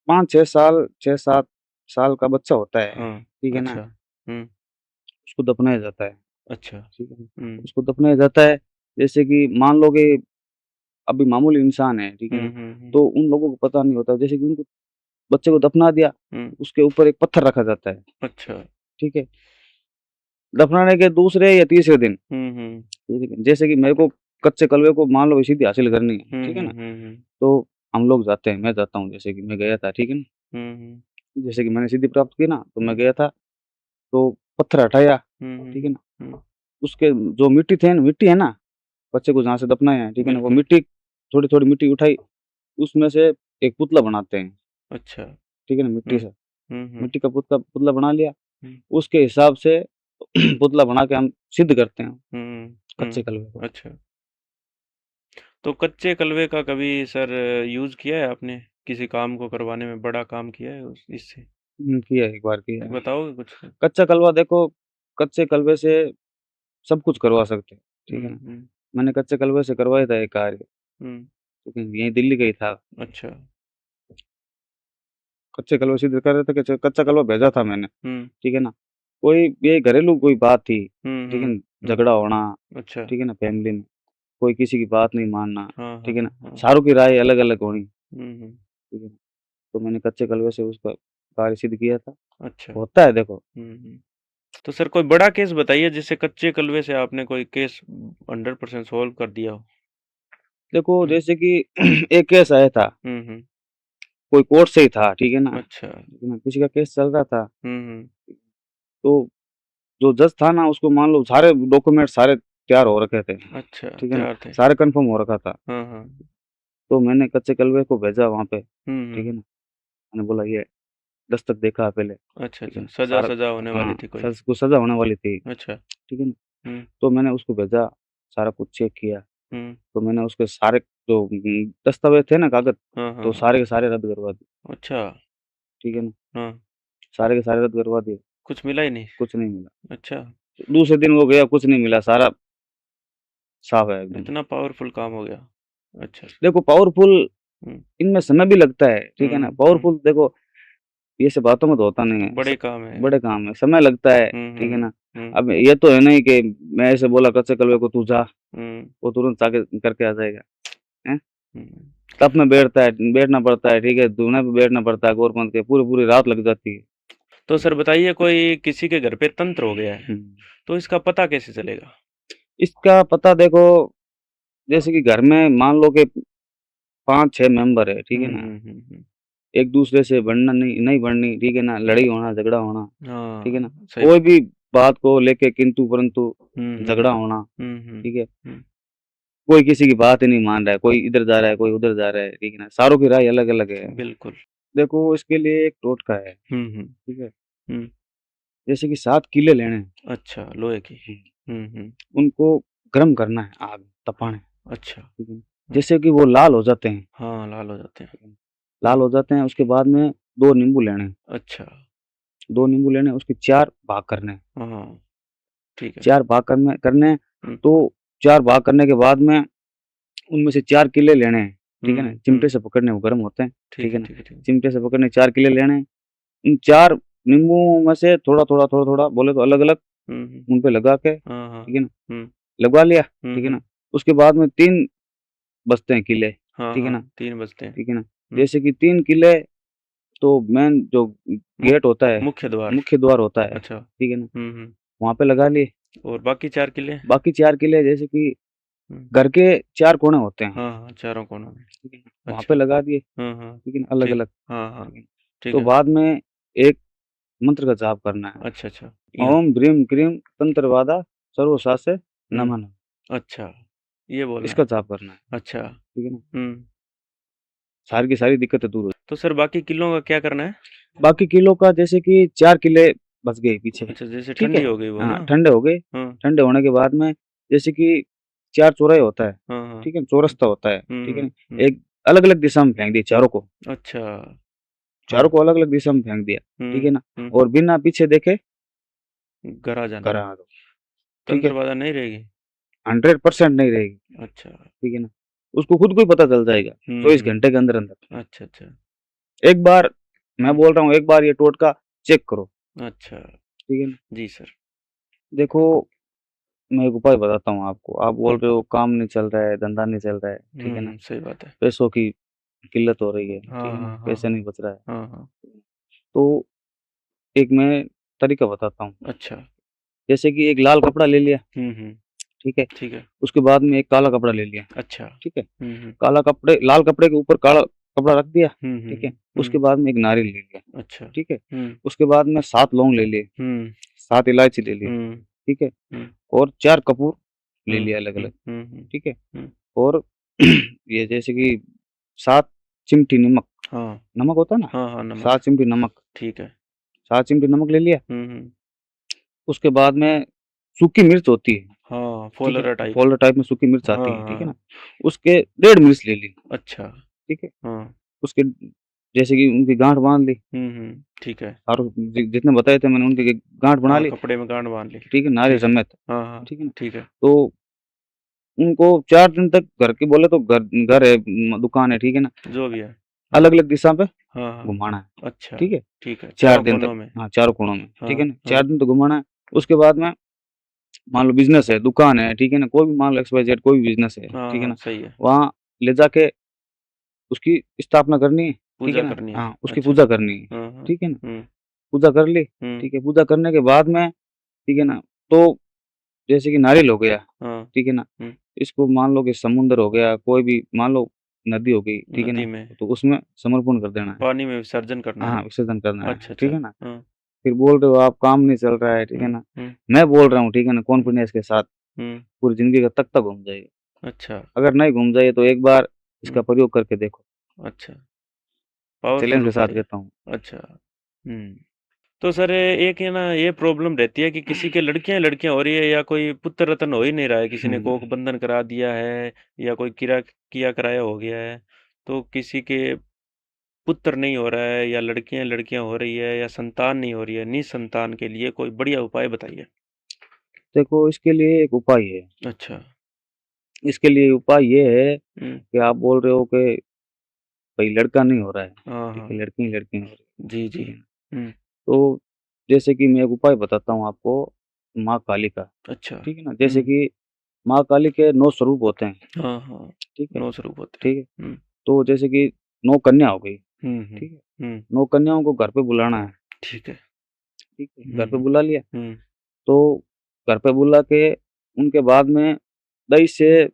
[SPEAKER 2] 5-6 साल, 6-7 साल का बच्चा होता है,
[SPEAKER 1] हाँ।
[SPEAKER 2] ठीक है ना?
[SPEAKER 1] अच्छा।
[SPEAKER 2] उसको दफनाया जाता है,
[SPEAKER 1] अच्छा।
[SPEAKER 2] ठीक है ना?
[SPEAKER 1] हम्म
[SPEAKER 2] उसको दफनाया जाता है, जैसे कि मान लो कि अभी मामूली इंसान है, ठीक है ना?
[SPEAKER 1] हम्म।
[SPEAKER 2] तो उन लोगों को पता नहीं होता, जैसे कि उनको बच्चे को दफना दिया,
[SPEAKER 1] हम्म।
[SPEAKER 2] उसके ऊपर एक पत्थर रखा जाता है,
[SPEAKER 1] अच्छा।
[SPEAKER 2] ठीक है? दफनाने के दूसरे या तीसरे दिन,
[SPEAKER 1] हम्म।
[SPEAKER 2] ठीक है? जैसे कि मेरे को कच्चे कलवे को मान लो सिद्धि हासिल करनी है, ठीक है ना?
[SPEAKER 1] हम्म।
[SPEAKER 2] तो हम लोग जाते हैं, मैं जाता हूँ, जैसे कि मैं गया था, ठीक है ना?
[SPEAKER 1] हम्म
[SPEAKER 2] जैसे कि मैंने सिद्धि प्राप्त की ना, तो मैं
[SPEAKER 1] हम्म
[SPEAKER 2] गया था, तो पत्थर हटाया, ठीक है ना?
[SPEAKER 1] हम्म।
[SPEAKER 2] उसके जो मिट्टी है ना, बच्चे को जहाँ से दफनाया है, ठीक है ना? वो
[SPEAKER 1] बिल्कुल।
[SPEAKER 2] मिट्टी, थोड़ी-थोड़ी मिट्टी उठाई, उसमें से एक पुतला बनाते हैं,
[SPEAKER 1] अच्छा।
[SPEAKER 2] ठीक है ना? मिट्टी
[SPEAKER 1] हम्म
[SPEAKER 2] से,
[SPEAKER 1] हम्म
[SPEAKER 2] मिट्टी का पुतला पुतला बना लिया,
[SPEAKER 1] हम्म
[SPEAKER 2] उसके हिसाब से पुतला बना के हम सिद्ध करते हैं कच्चे कलवे को।
[SPEAKER 1] अच्छा। तो कच्चे कलवे का कभी सर यूज किया है आपने, किसी काम को करवाने में बड़ा काम किया है इससे,
[SPEAKER 2] किया है, एक बार किया है।
[SPEAKER 1] बताओगे कुछ।
[SPEAKER 2] कच्चा कलवा देखो, कच्चे कलवे से सब कुछ करवा सकते हैं, ठीक है ना?
[SPEAKER 1] हम्म।
[SPEAKER 2] मैंने कच्चे कलवे से करवाया था एक कार्य,
[SPEAKER 1] हम्म।
[SPEAKER 2] क्योंकि यहीं दिल्ली का ही था।
[SPEAKER 1] अच्छा।
[SPEAKER 2] कच्चे कलवे सिद्ध कर रहे थे, कच्चा कलवा भेजा था मैंने,
[SPEAKER 1] हम्म
[SPEAKER 2] ठीक है ना? कोई ये घरेलू कोई बात थी,
[SPEAKER 1] हम्म
[SPEAKER 2] ठीक है
[SPEAKER 1] हम्म
[SPEAKER 2] ना, झगड़ा होना,
[SPEAKER 1] अच्छा
[SPEAKER 2] ठीक है ना, फैमिली में कोई किसी की बात नहीं मानना,
[SPEAKER 1] हाँ हाँ
[SPEAKER 2] ठीक है ना,
[SPEAKER 1] हाँ
[SPEAKER 2] सारों की राय अलग अलग होनी,
[SPEAKER 1] हम्म
[SPEAKER 2] ठीक है ना। तो मैंने कच्चे कलवे से उसका कार्य सिद्ध किया था।
[SPEAKER 1] अच्छा
[SPEAKER 2] होता है देखो।
[SPEAKER 1] हम्म तो सर कोई बड़ा केस बताइए जिससे कच्चे कलवे से आपने कोई केस 100% सोल्व कर दिया हो।
[SPEAKER 2] देखो
[SPEAKER 1] हम्म
[SPEAKER 2] जैसे कि एक केस आया था,
[SPEAKER 1] हम्म
[SPEAKER 2] कोई कोर्ट से ही था, ठीक है ना,
[SPEAKER 1] अच्छा
[SPEAKER 2] किसी का केस चल रहा था।
[SPEAKER 1] हम्म
[SPEAKER 2] तो जो जज था ना, उसको मान लो सारे डॉक्यूमेंट सारे तैयार हो रखे थे,
[SPEAKER 1] अच्छा
[SPEAKER 2] ठीक है ना,
[SPEAKER 1] तैयार थे
[SPEAKER 2] सारे कंफर्म हो रखा था।
[SPEAKER 1] हाँ हाँ
[SPEAKER 2] तो मैंने कच्चे कलवे को भेजा वहाँ पे, ठीक
[SPEAKER 1] हम्म
[SPEAKER 2] है ना, मैंने बोला ये दस्तक देखा पहले,
[SPEAKER 1] अच्छा
[SPEAKER 2] ठीक है
[SPEAKER 1] अच्छा
[SPEAKER 2] ना,
[SPEAKER 1] सजा
[SPEAKER 2] सारा
[SPEAKER 1] सजा होने वाली
[SPEAKER 2] हाँ,
[SPEAKER 1] थी कोई
[SPEAKER 2] सज को सज़ा होने वाली थी,
[SPEAKER 1] अच्छा
[SPEAKER 2] ठीक है ना।
[SPEAKER 1] हम्म
[SPEAKER 2] तो मैंने उसको भेजा, सारा कुछ चेक किया,
[SPEAKER 1] हम्म
[SPEAKER 2] तो मैंने उसके सारे जो दस्तावेज़ थे ना, कागज़,
[SPEAKER 1] हाँ हाँ
[SPEAKER 2] तो
[SPEAKER 1] हाँ
[SPEAKER 2] सारे के सारे रद्द करवा दिए,
[SPEAKER 1] अच्छा
[SPEAKER 2] ठीक है ना,
[SPEAKER 1] हाँ
[SPEAKER 2] सारे के सारे रद्द करवा दिए,
[SPEAKER 1] कुछ मिला ही नहीं
[SPEAKER 2] कुछ नहीं मिला।
[SPEAKER 1] अच्छा
[SPEAKER 2] दूसरे दिन वो गया, कुछ नहीं मिला, सारा साफ है एकदम।
[SPEAKER 1] इतना पावरफुल काम हो गया अच्छा
[SPEAKER 2] देखो पावरफुल
[SPEAKER 1] हम्म
[SPEAKER 2] इनमें समय भी लगता है, ठीक है ना,
[SPEAKER 1] हम्म
[SPEAKER 2] पावरफुल देखो ये सब बातों में तो होता नहीं है,
[SPEAKER 1] बड़े काम है
[SPEAKER 2] बड़े काम में समय लगता है, ठीक है ना।
[SPEAKER 1] हम्म
[SPEAKER 2] अब ये तो है नहीं कि मैं ऐसे बोला कच्चे कलवे को तू जा,
[SPEAKER 1] हम्म
[SPEAKER 2] वो तुरंत आके करके आ जाएगा, हैं?
[SPEAKER 1] हम्म।
[SPEAKER 2] तब में बैठना पड़ता है, ठीक है, धुने पे बैठना पड़ता है, गौरमंत के पूरी रात लग जाती है।
[SPEAKER 1] तो सर बताइए कोई किसी के घर पे तंत्र हो गया है
[SPEAKER 2] हम्म।
[SPEAKER 1] तो इसका पता कैसे चलेगा
[SPEAKER 2] इसका पता देखो, जैसे कि घर में मान लो कि 5-6 मेंबर है, ठीक है ना,
[SPEAKER 1] हम्म
[SPEAKER 2] एक दूसरे से बढ़ना नहीं नहीं बढ़नी, ठीक है ना, लड़ाई होना, झगड़ा होना, ठीक है ना,
[SPEAKER 1] हाँ सही
[SPEAKER 2] कोई
[SPEAKER 1] बात
[SPEAKER 2] भी बात को लेके किंतु परंतु
[SPEAKER 1] हम्म
[SPEAKER 2] झगड़ा होना, ठीक है,
[SPEAKER 1] हम्म
[SPEAKER 2] कोई किसी की बात ही नहीं मान रहा है, कोई इधर जा रहा है, कोई उधर जा रहा है, ठीक है ना, सारों की राय अलग अलग है।
[SPEAKER 1] बिल्कुल
[SPEAKER 2] देखो इसके लिए एक टोटका है,
[SPEAKER 1] हम्म
[SPEAKER 2] ठीक है,
[SPEAKER 1] हम्म
[SPEAKER 2] जैसे कि 7 किले लेने हैं,
[SPEAKER 1] अच्छा लोहे की हम्म
[SPEAKER 2] उनको गर्म करना है, आग तपाना है,
[SPEAKER 1] अच्छा
[SPEAKER 2] ठीक है ना,
[SPEAKER 1] हम्म,
[SPEAKER 2] जैसे कि वो लाल हो जाते हैं,
[SPEAKER 1] हाँ लाल हो जाते हैं
[SPEAKER 2] ठीक है ना, लाल हो जाते हैं, उसके बाद में 2 नींबू लेने हैं,
[SPEAKER 1] अच्छा
[SPEAKER 2] 2 नींबू लेने हैं, उसके 4 भाग करने हैं,
[SPEAKER 1] हाँ ठीक है
[SPEAKER 2] 4 भाग करने हैं,
[SPEAKER 1] हम्म
[SPEAKER 2] तो 4 भाग करने के बाद में उनमें से 4 किले लेने हैं, ठीक है ना, चिमटे से पकड़ने, वो गर्म होते हैं, ठीक
[SPEAKER 1] ठीक
[SPEAKER 2] है
[SPEAKER 1] है
[SPEAKER 2] ना,
[SPEAKER 1] ठीक है ठीक है
[SPEAKER 2] चिमटे से पकड़ने 4 किले लेने हैं, इन 4 नींबुओं में से थोड़ा-थोड़ा बोले तो अलग-अलग
[SPEAKER 1] हम्म
[SPEAKER 2] उन पे लगा के,
[SPEAKER 1] हाँ हाँ
[SPEAKER 2] ठीक है ना,
[SPEAKER 1] हम्म
[SPEAKER 2] लगवा लिया, ठीक है ना, उसके बाद में 3 बचते हैं किले,
[SPEAKER 1] हाँ
[SPEAKER 2] ठीक है
[SPEAKER 1] हाँ
[SPEAKER 2] ना,
[SPEAKER 1] 3 बजते हैं
[SPEAKER 2] ठीक है ना,
[SPEAKER 1] हम्म
[SPEAKER 2] जैसे कि 3 किले, तो मेन जो
[SPEAKER 1] मुख-
[SPEAKER 2] गेट होता है,
[SPEAKER 1] मुख्य द्वार
[SPEAKER 2] मुख्य द्वार होता है,
[SPEAKER 1] अच्छा
[SPEAKER 2] ठीक है ना, वहाँ पे लगा लिए।
[SPEAKER 1] और बाकी 4 किले
[SPEAKER 2] बाकी 4 किले जैसे कि
[SPEAKER 1] हम्म
[SPEAKER 2] घर के 4 कोने होते हैं,
[SPEAKER 1] हाँ हाँ चारों कोनों में
[SPEAKER 2] ठीक है ना, वहाँ पे
[SPEAKER 1] अच्छा
[SPEAKER 2] लगा दिए,
[SPEAKER 1] हाँ
[SPEAKER 2] ठीक है ना,
[SPEAKER 1] ठीक
[SPEAKER 2] अलग-अलग,
[SPEAKER 1] हाँ हाँ
[SPEAKER 2] ठीक है।
[SPEAKER 1] ठीक
[SPEAKER 2] तो
[SPEAKER 1] है
[SPEAKER 2] बाद में एक मंत्र का जाप करना है,
[SPEAKER 1] अच्छा अच्छा या
[SPEAKER 2] ओम ह्रीम क्रीम तंत्रवादा सर्वशास्त्र नमः,
[SPEAKER 1] अच्छा ये बोलना
[SPEAKER 2] इसका
[SPEAKER 1] है
[SPEAKER 2] जाप करना है,
[SPEAKER 1] अच्छा
[SPEAKER 2] ठीक है ना,
[SPEAKER 1] हम्म
[SPEAKER 2] सारी की सारी दिक्कतें दूर हो
[SPEAKER 1] तो सर बाकी किलों का क्या करना है
[SPEAKER 2] बाकी किलो का जैसे कि 4 किले बच गए पीछे,
[SPEAKER 1] अच्छा जैसे
[SPEAKER 2] ठीक
[SPEAKER 1] ठंडी
[SPEAKER 2] है?
[SPEAKER 1] हो गई वो
[SPEAKER 2] हाँ,
[SPEAKER 1] ना
[SPEAKER 2] ठंडे हो गए,
[SPEAKER 1] हाँ
[SPEAKER 2] ठंडे होने के बाद में जैसे कि 4 चौराहे होता है,
[SPEAKER 1] हाँ हाँ
[SPEAKER 2] ठीक है? चौरस्ता होता है, ठीक है ना?
[SPEAKER 1] हम्म
[SPEAKER 2] एक अलग-अलग दिशा में फेंक दिए चारों को,
[SPEAKER 1] अच्छा हाँ
[SPEAKER 2] चारों को अलग-अलग दिशा में फेंक दिया, ठीक है ना? और बिना पीछे देखे
[SPEAKER 1] घर आ जाना
[SPEAKER 2] घर आ दो, ठीक है?
[SPEAKER 1] तंत्र बाधा नहीं रहेगी
[SPEAKER 2] 100% नहीं रहेगी,
[SPEAKER 1] अच्छा
[SPEAKER 2] ठीक है ना? उसको खुद को ही पता चल जाएगा 24 घंटे के अंदर-अंदर।
[SPEAKER 1] अच्छा अच्छा
[SPEAKER 2] एक बार मैं
[SPEAKER 1] हम्म,
[SPEAKER 2] बोल रहा हूँ, एक बार ये टोटका चेक करो,
[SPEAKER 1] अच्छा
[SPEAKER 2] ठीक है ना?
[SPEAKER 1] जी सर
[SPEAKER 2] देखो मैं एक उपाय बताता हूँ आपको, आप बोल रहे हो काम नहीं चल रहा है, धंधा नहीं चल रहा है, ठीक है ना?
[SPEAKER 1] सही बात है
[SPEAKER 2] पैसों की किल्लत हो रही है, ठीक
[SPEAKER 1] हाँ
[SPEAKER 2] है ना?
[SPEAKER 1] हाँ हाँ
[SPEAKER 2] पैसे नहीं बच रहा है।
[SPEAKER 1] हाँ हाँ
[SPEAKER 2] तो एक मैं तरीका बताता हूँ,
[SPEAKER 1] अच्छा
[SPEAKER 2] जैसे कि एक लाल कपड़ा ले लिया, ठीक है?
[SPEAKER 1] ठीक है
[SPEAKER 2] उसके बाद में एक काला कपड़ा ले लिया,
[SPEAKER 1] अच्छा
[SPEAKER 2] ठीक है? लाल कपड़े के ऊपर काला कपड़ा रख दिया, ठीक है? उसके बाद में एक नारियल ले लिया,
[SPEAKER 1] अच्छा
[SPEAKER 2] ठीक है? उसके बाद में 7 लौंग ले लिए, 7 इलायची ले ली, ठीक है? और 4 कपूर ले लिया अलग-अलग, ठीक है? और ये जैसे कि 7 चिमटी नमक,
[SPEAKER 1] हाँ
[SPEAKER 2] नमक होता है ना?
[SPEAKER 1] हाँ हाँ नमक
[SPEAKER 2] 7 चिमटी नमक,
[SPEAKER 1] ठीक है
[SPEAKER 2] 7 चिमटी नमक ले लिया,
[SPEAKER 1] हम्म
[SPEAKER 2] उसके बाद में सूखी मिर्च होती है,
[SPEAKER 1] हाँ
[SPEAKER 2] ठीक है?
[SPEAKER 1] फोलरा टाइप
[SPEAKER 2] फोल्डर टाइप में सूखी मिर्च
[SPEAKER 1] हाँ
[SPEAKER 2] आती है, ठीक है ना?
[SPEAKER 1] हाँ
[SPEAKER 2] उसके डेढ़ मिर्च ले ली,
[SPEAKER 1] अच्छा
[SPEAKER 2] ठीक है?
[SPEAKER 1] हाँ
[SPEAKER 2] उसके जैसे कि उनकी गाँठ बाँध ली,
[SPEAKER 1] ठीक है
[SPEAKER 2] सारों जितने बताए थे मैंने उनकी गाँठ बना
[SPEAKER 1] हाँ
[SPEAKER 2] ली,
[SPEAKER 1] कपड़े में गांठ बांध ली
[SPEAKER 2] ठीक है? नारियल
[SPEAKER 1] ठीक है
[SPEAKER 2] समेत,
[SPEAKER 1] हाँ हाँ
[SPEAKER 2] ठीक है ना?
[SPEAKER 1] ठीक है
[SPEAKER 2] तो उनको 4 दिन तक घर के बोले तो घर घर है दुकान है, ठीक है ना?
[SPEAKER 1] जो भी है हाँ
[SPEAKER 2] अलग-अलग दिशा पे
[SPEAKER 1] हाँ हाँ
[SPEAKER 2] घुमाना है।
[SPEAKER 1] अच्छा
[SPEAKER 2] ठीक है,
[SPEAKER 1] ठीक है
[SPEAKER 2] 4
[SPEAKER 1] चारों
[SPEAKER 2] दिन
[SPEAKER 1] कोनों
[SPEAKER 2] तक।
[SPEAKER 1] में
[SPEAKER 2] हाँ, चारों कोणों में, ठीक है
[SPEAKER 1] हाँ
[SPEAKER 2] ना,
[SPEAKER 1] हाँ
[SPEAKER 2] 4 दिन तो घुमाना है। उसके बाद में मान लो बिज़नेस है, दुकान है, ठीक है ना, कोई भी मान लो XYZ कोई भी बिज़नेस है,
[SPEAKER 1] हाँ
[SPEAKER 2] ठीक है
[SPEAKER 1] हाँ
[SPEAKER 2] ना,
[SPEAKER 1] सही है
[SPEAKER 2] वहाँ ले जाके उसकी स्थापना करनी है, ठीक है
[SPEAKER 1] पूजा
[SPEAKER 2] ना?
[SPEAKER 1] करनी है
[SPEAKER 2] हाँ, उसकी
[SPEAKER 1] अच्छा
[SPEAKER 2] पूजा करनी है,
[SPEAKER 1] हाँ हाँ
[SPEAKER 2] ठीक है ना? पूजा कर ली, ठीक है, पूजा करने के बाद में, ठीक है ना, तो जैसे कि नारियल हो गया,
[SPEAKER 1] हाँ
[SPEAKER 2] ठीक है ना,
[SPEAKER 1] हम्म,
[SPEAKER 2] इसको मान लो कि समुद्र हो गया, कोई भी मान लो नदी हो गई, ठीक है
[SPEAKER 1] नदी
[SPEAKER 2] ना,
[SPEAKER 1] में
[SPEAKER 2] तो उसमें समर्पण कर देना है।
[SPEAKER 1] पानी में विसर्जन करना
[SPEAKER 2] हाँ,
[SPEAKER 1] है
[SPEAKER 2] विसर्जन करना है,
[SPEAKER 1] अच्छा
[SPEAKER 2] ठीक
[SPEAKER 1] अच्छा
[SPEAKER 2] है ना?
[SPEAKER 1] हाँ
[SPEAKER 2] फिर बोल रहे हो आप काम नहीं चल रहा है, ठीक है ना?
[SPEAKER 1] हम्म
[SPEAKER 2] मैं बोल रहा हूँ, ठीक है ना, कॉन्फिडेंस के साथ
[SPEAKER 1] हम्म
[SPEAKER 2] पूरी ज़िंदगी का तक घूम जाएगी।
[SPEAKER 1] अच्छा
[SPEAKER 2] अगर नहीं घूम जाए तो एक बार इसका प्रयोग करके देखो,
[SPEAKER 1] अच्छा पावरफुल
[SPEAKER 2] चैलेंज के साथ
[SPEAKER 1] उपाय है
[SPEAKER 2] कहता हूँ।
[SPEAKER 1] अच्छा तो सर एक है ना ये प्रॉब्लम रहती है कि किसी के लड़कियां लड़कियां हो रही है या कोई पुत्र रतन हो ही नहीं रहा है किसी ने
[SPEAKER 2] हुँ,
[SPEAKER 1] कोख बंधन करा दिया है या कोई किया कराया हो गया है तो किसी के पुत्र नहीं हो रहा है या लड़कियां लड़कियां हो रही है या संतान नहीं हो रही है निसंतान के लिए कोई बढ़िया उपाय बताइए
[SPEAKER 2] देखो इसके लिए एक उपाय है।
[SPEAKER 1] अच्छा
[SPEAKER 2] इसके लिए उपाय ये है
[SPEAKER 1] हम्म
[SPEAKER 2] कि आप बोल रहे हो कि भई लड़का नहीं हो रहा है,
[SPEAKER 1] हाँ
[SPEAKER 2] ठीक
[SPEAKER 1] हाँ
[SPEAKER 2] है, लड़की ही लड़की हो रही है,
[SPEAKER 1] जी जी
[SPEAKER 2] ठीक है ना?
[SPEAKER 1] हम्म
[SPEAKER 2] तो जैसे कि मैं एक उपाय बताता हूँ आपको, माँ काली का,
[SPEAKER 1] अच्छा
[SPEAKER 2] ठीक है ना? जैसे कि माँ काली के 9 स्वरूप होते हैं,
[SPEAKER 1] हाँ हाँ
[SPEAKER 2] ठीक है?
[SPEAKER 1] 9 स्वरूप होते
[SPEAKER 2] ठीक है?
[SPEAKER 1] हैं
[SPEAKER 2] तो जैसे कि 9 कन्या हो गई,
[SPEAKER 1] हम्म हम्म
[SPEAKER 2] ठीक है?
[SPEAKER 1] हम्म
[SPEAKER 2] 9 कन्याओं को घर पे बुलाना है,
[SPEAKER 1] ठीक है
[SPEAKER 2] ठीक है? घर पे बुला लिया,
[SPEAKER 1] हम्म
[SPEAKER 2] तो घर पे बुला के उनके बाद में दही से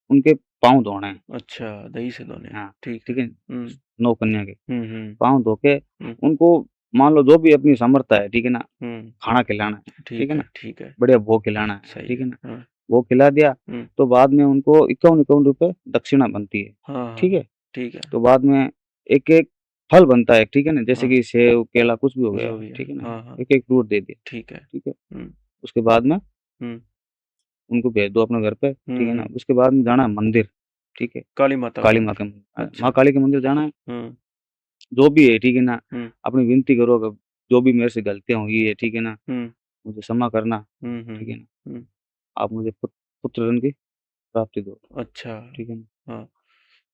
[SPEAKER 2] उनके पाँव धोने हैं।
[SPEAKER 1] अच्छा दही से दोने
[SPEAKER 2] हाँ,
[SPEAKER 1] ठीक है
[SPEAKER 2] ठीक है? 9 कन्या के
[SPEAKER 1] हम्म
[SPEAKER 2] पाँव धो के
[SPEAKER 1] हम्म
[SPEAKER 2] उनको मान लो जो भी अपनी सामर्थ्य है, ठीक है ना? खाना खिलाना है, ठीक है ना?
[SPEAKER 1] ठीक है
[SPEAKER 2] बढ़िया भोग खिलाना है,
[SPEAKER 1] सही
[SPEAKER 2] ठीक
[SPEAKER 1] है
[SPEAKER 2] है ना?
[SPEAKER 1] हाँ
[SPEAKER 2] वो खिला दिया,
[SPEAKER 1] हम्म
[SPEAKER 2] तो बाद में उनको 51-51 रुपए दक्षिणा बनती है,
[SPEAKER 1] हाँ
[SPEAKER 2] ठीक
[SPEAKER 1] हाँ
[SPEAKER 2] है?
[SPEAKER 1] ठीक है
[SPEAKER 2] तो बाद में एक-एक फल बनता है, ठीक है ना? जैसे
[SPEAKER 1] हाँ
[SPEAKER 2] कि सेव, केला कुछ भी हो गया,
[SPEAKER 1] जो भी है
[SPEAKER 2] ठीक है ना?
[SPEAKER 1] हाँ हाँ
[SPEAKER 2] एक-एक फ्रूट दे दिया,
[SPEAKER 1] ठीक है
[SPEAKER 2] ठीक है?
[SPEAKER 1] हम्म
[SPEAKER 2] उसके बाद में
[SPEAKER 1] हम्म
[SPEAKER 2] उनको भेज दो अपने घर पे, ठीक है ना?
[SPEAKER 1] हम्म
[SPEAKER 2] उसके बाद में जाना है मंदिर, ठीक है?
[SPEAKER 1] काली माता
[SPEAKER 2] काली माँ
[SPEAKER 1] मंदिर
[SPEAKER 2] के
[SPEAKER 1] अच्छा
[SPEAKER 2] माँ काली के मंदिर जाना है,
[SPEAKER 1] हम्म
[SPEAKER 2] जो भी है, ठीक है ना?
[SPEAKER 1] हम्म
[SPEAKER 2] अपनी विनती करो कि जो भी मेरे से गलतियाँ हुई है, ठीक है ना?
[SPEAKER 1] हम्म
[SPEAKER 2] मुझे क्षमा करना, ठीक है ना?
[SPEAKER 1] हम्म
[SPEAKER 2] आप मुझे पुत्र धन की प्राप्ति दो,
[SPEAKER 1] अच्छा
[SPEAKER 2] ठीक है ना?
[SPEAKER 1] हाँ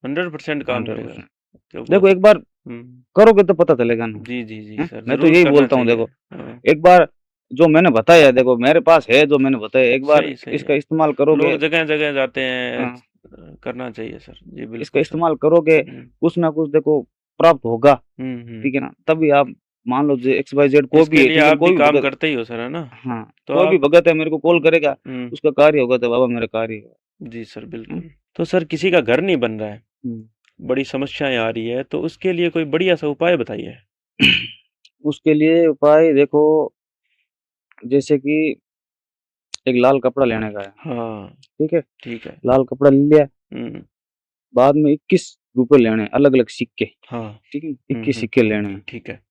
[SPEAKER 1] 100% काम करेगा
[SPEAKER 2] 100%।
[SPEAKER 1] तो
[SPEAKER 2] देखो
[SPEAKER 1] बहुत
[SPEAKER 2] एक बार
[SPEAKER 1] हम्म
[SPEAKER 2] करोगे तो पता चलेगा ना,
[SPEAKER 1] जी जी जी
[SPEAKER 2] हैं?
[SPEAKER 1] सर
[SPEAKER 2] मैं तो
[SPEAKER 1] जरूर
[SPEAKER 2] यही
[SPEAKER 1] करना
[SPEAKER 2] बोलता हूँ
[SPEAKER 1] चाहिए
[SPEAKER 2] देखो,
[SPEAKER 1] हाँ
[SPEAKER 2] एक बार जो मैंने बताया देखो मेरे पास है जो मैंने बताया, एक बार
[SPEAKER 1] सही सही
[SPEAKER 2] इसका
[SPEAKER 1] है
[SPEAKER 2] इस्तेमाल करोगे
[SPEAKER 1] लोग जगह जगह जाते हैं
[SPEAKER 2] हाँ,
[SPEAKER 1] करना चाहिए सर जी
[SPEAKER 2] इसका
[SPEAKER 1] बिल्कुल सर
[SPEAKER 2] इस्तेमाल करोगे, कुछ ना कुछ देखो प्राप्त होगा,
[SPEAKER 1] हम्म
[SPEAKER 2] ठीक है ना? तभी आप मान लो जो XYZ कोई
[SPEAKER 1] इसके
[SPEAKER 2] भी है,
[SPEAKER 1] लिए
[SPEAKER 2] ठीक है ना?
[SPEAKER 1] आप भी
[SPEAKER 2] कोई भी
[SPEAKER 1] काम
[SPEAKER 2] भगत
[SPEAKER 1] करते ही हो सर है ना
[SPEAKER 2] हाँ,
[SPEAKER 1] तो
[SPEAKER 2] कोई भी
[SPEAKER 1] आप
[SPEAKER 2] भगत है मेरे को कॉल करेगा,
[SPEAKER 1] हम्म
[SPEAKER 2] उसका कार्य होगा तो बाबा मेरा कार्य होगा।
[SPEAKER 1] जी सर
[SPEAKER 2] हुँ,
[SPEAKER 1] बिल्कुल तो सर किसी का घर नहीं बन रहा है
[SPEAKER 2] हुँ।
[SPEAKER 1] बड़ी समस्याएं आ रही है तो उसके लिए कोई बढ़िया सा उपाय बताइए
[SPEAKER 2] उसके लिए उपाय देखो जैसे कि एक लाल कपड़ा लेने का है,
[SPEAKER 1] हाँ
[SPEAKER 2] ठीक है?
[SPEAKER 1] ठीक है
[SPEAKER 2] लाल कपड़ा ले लिया,
[SPEAKER 1] हम्म
[SPEAKER 2] बाद में 21 रुपए लेने हैं, अलग-अलग सिक्के,
[SPEAKER 1] हाँ
[SPEAKER 2] ठीक है? 21 सिक्के लेने हैं,
[SPEAKER 1] ठीक है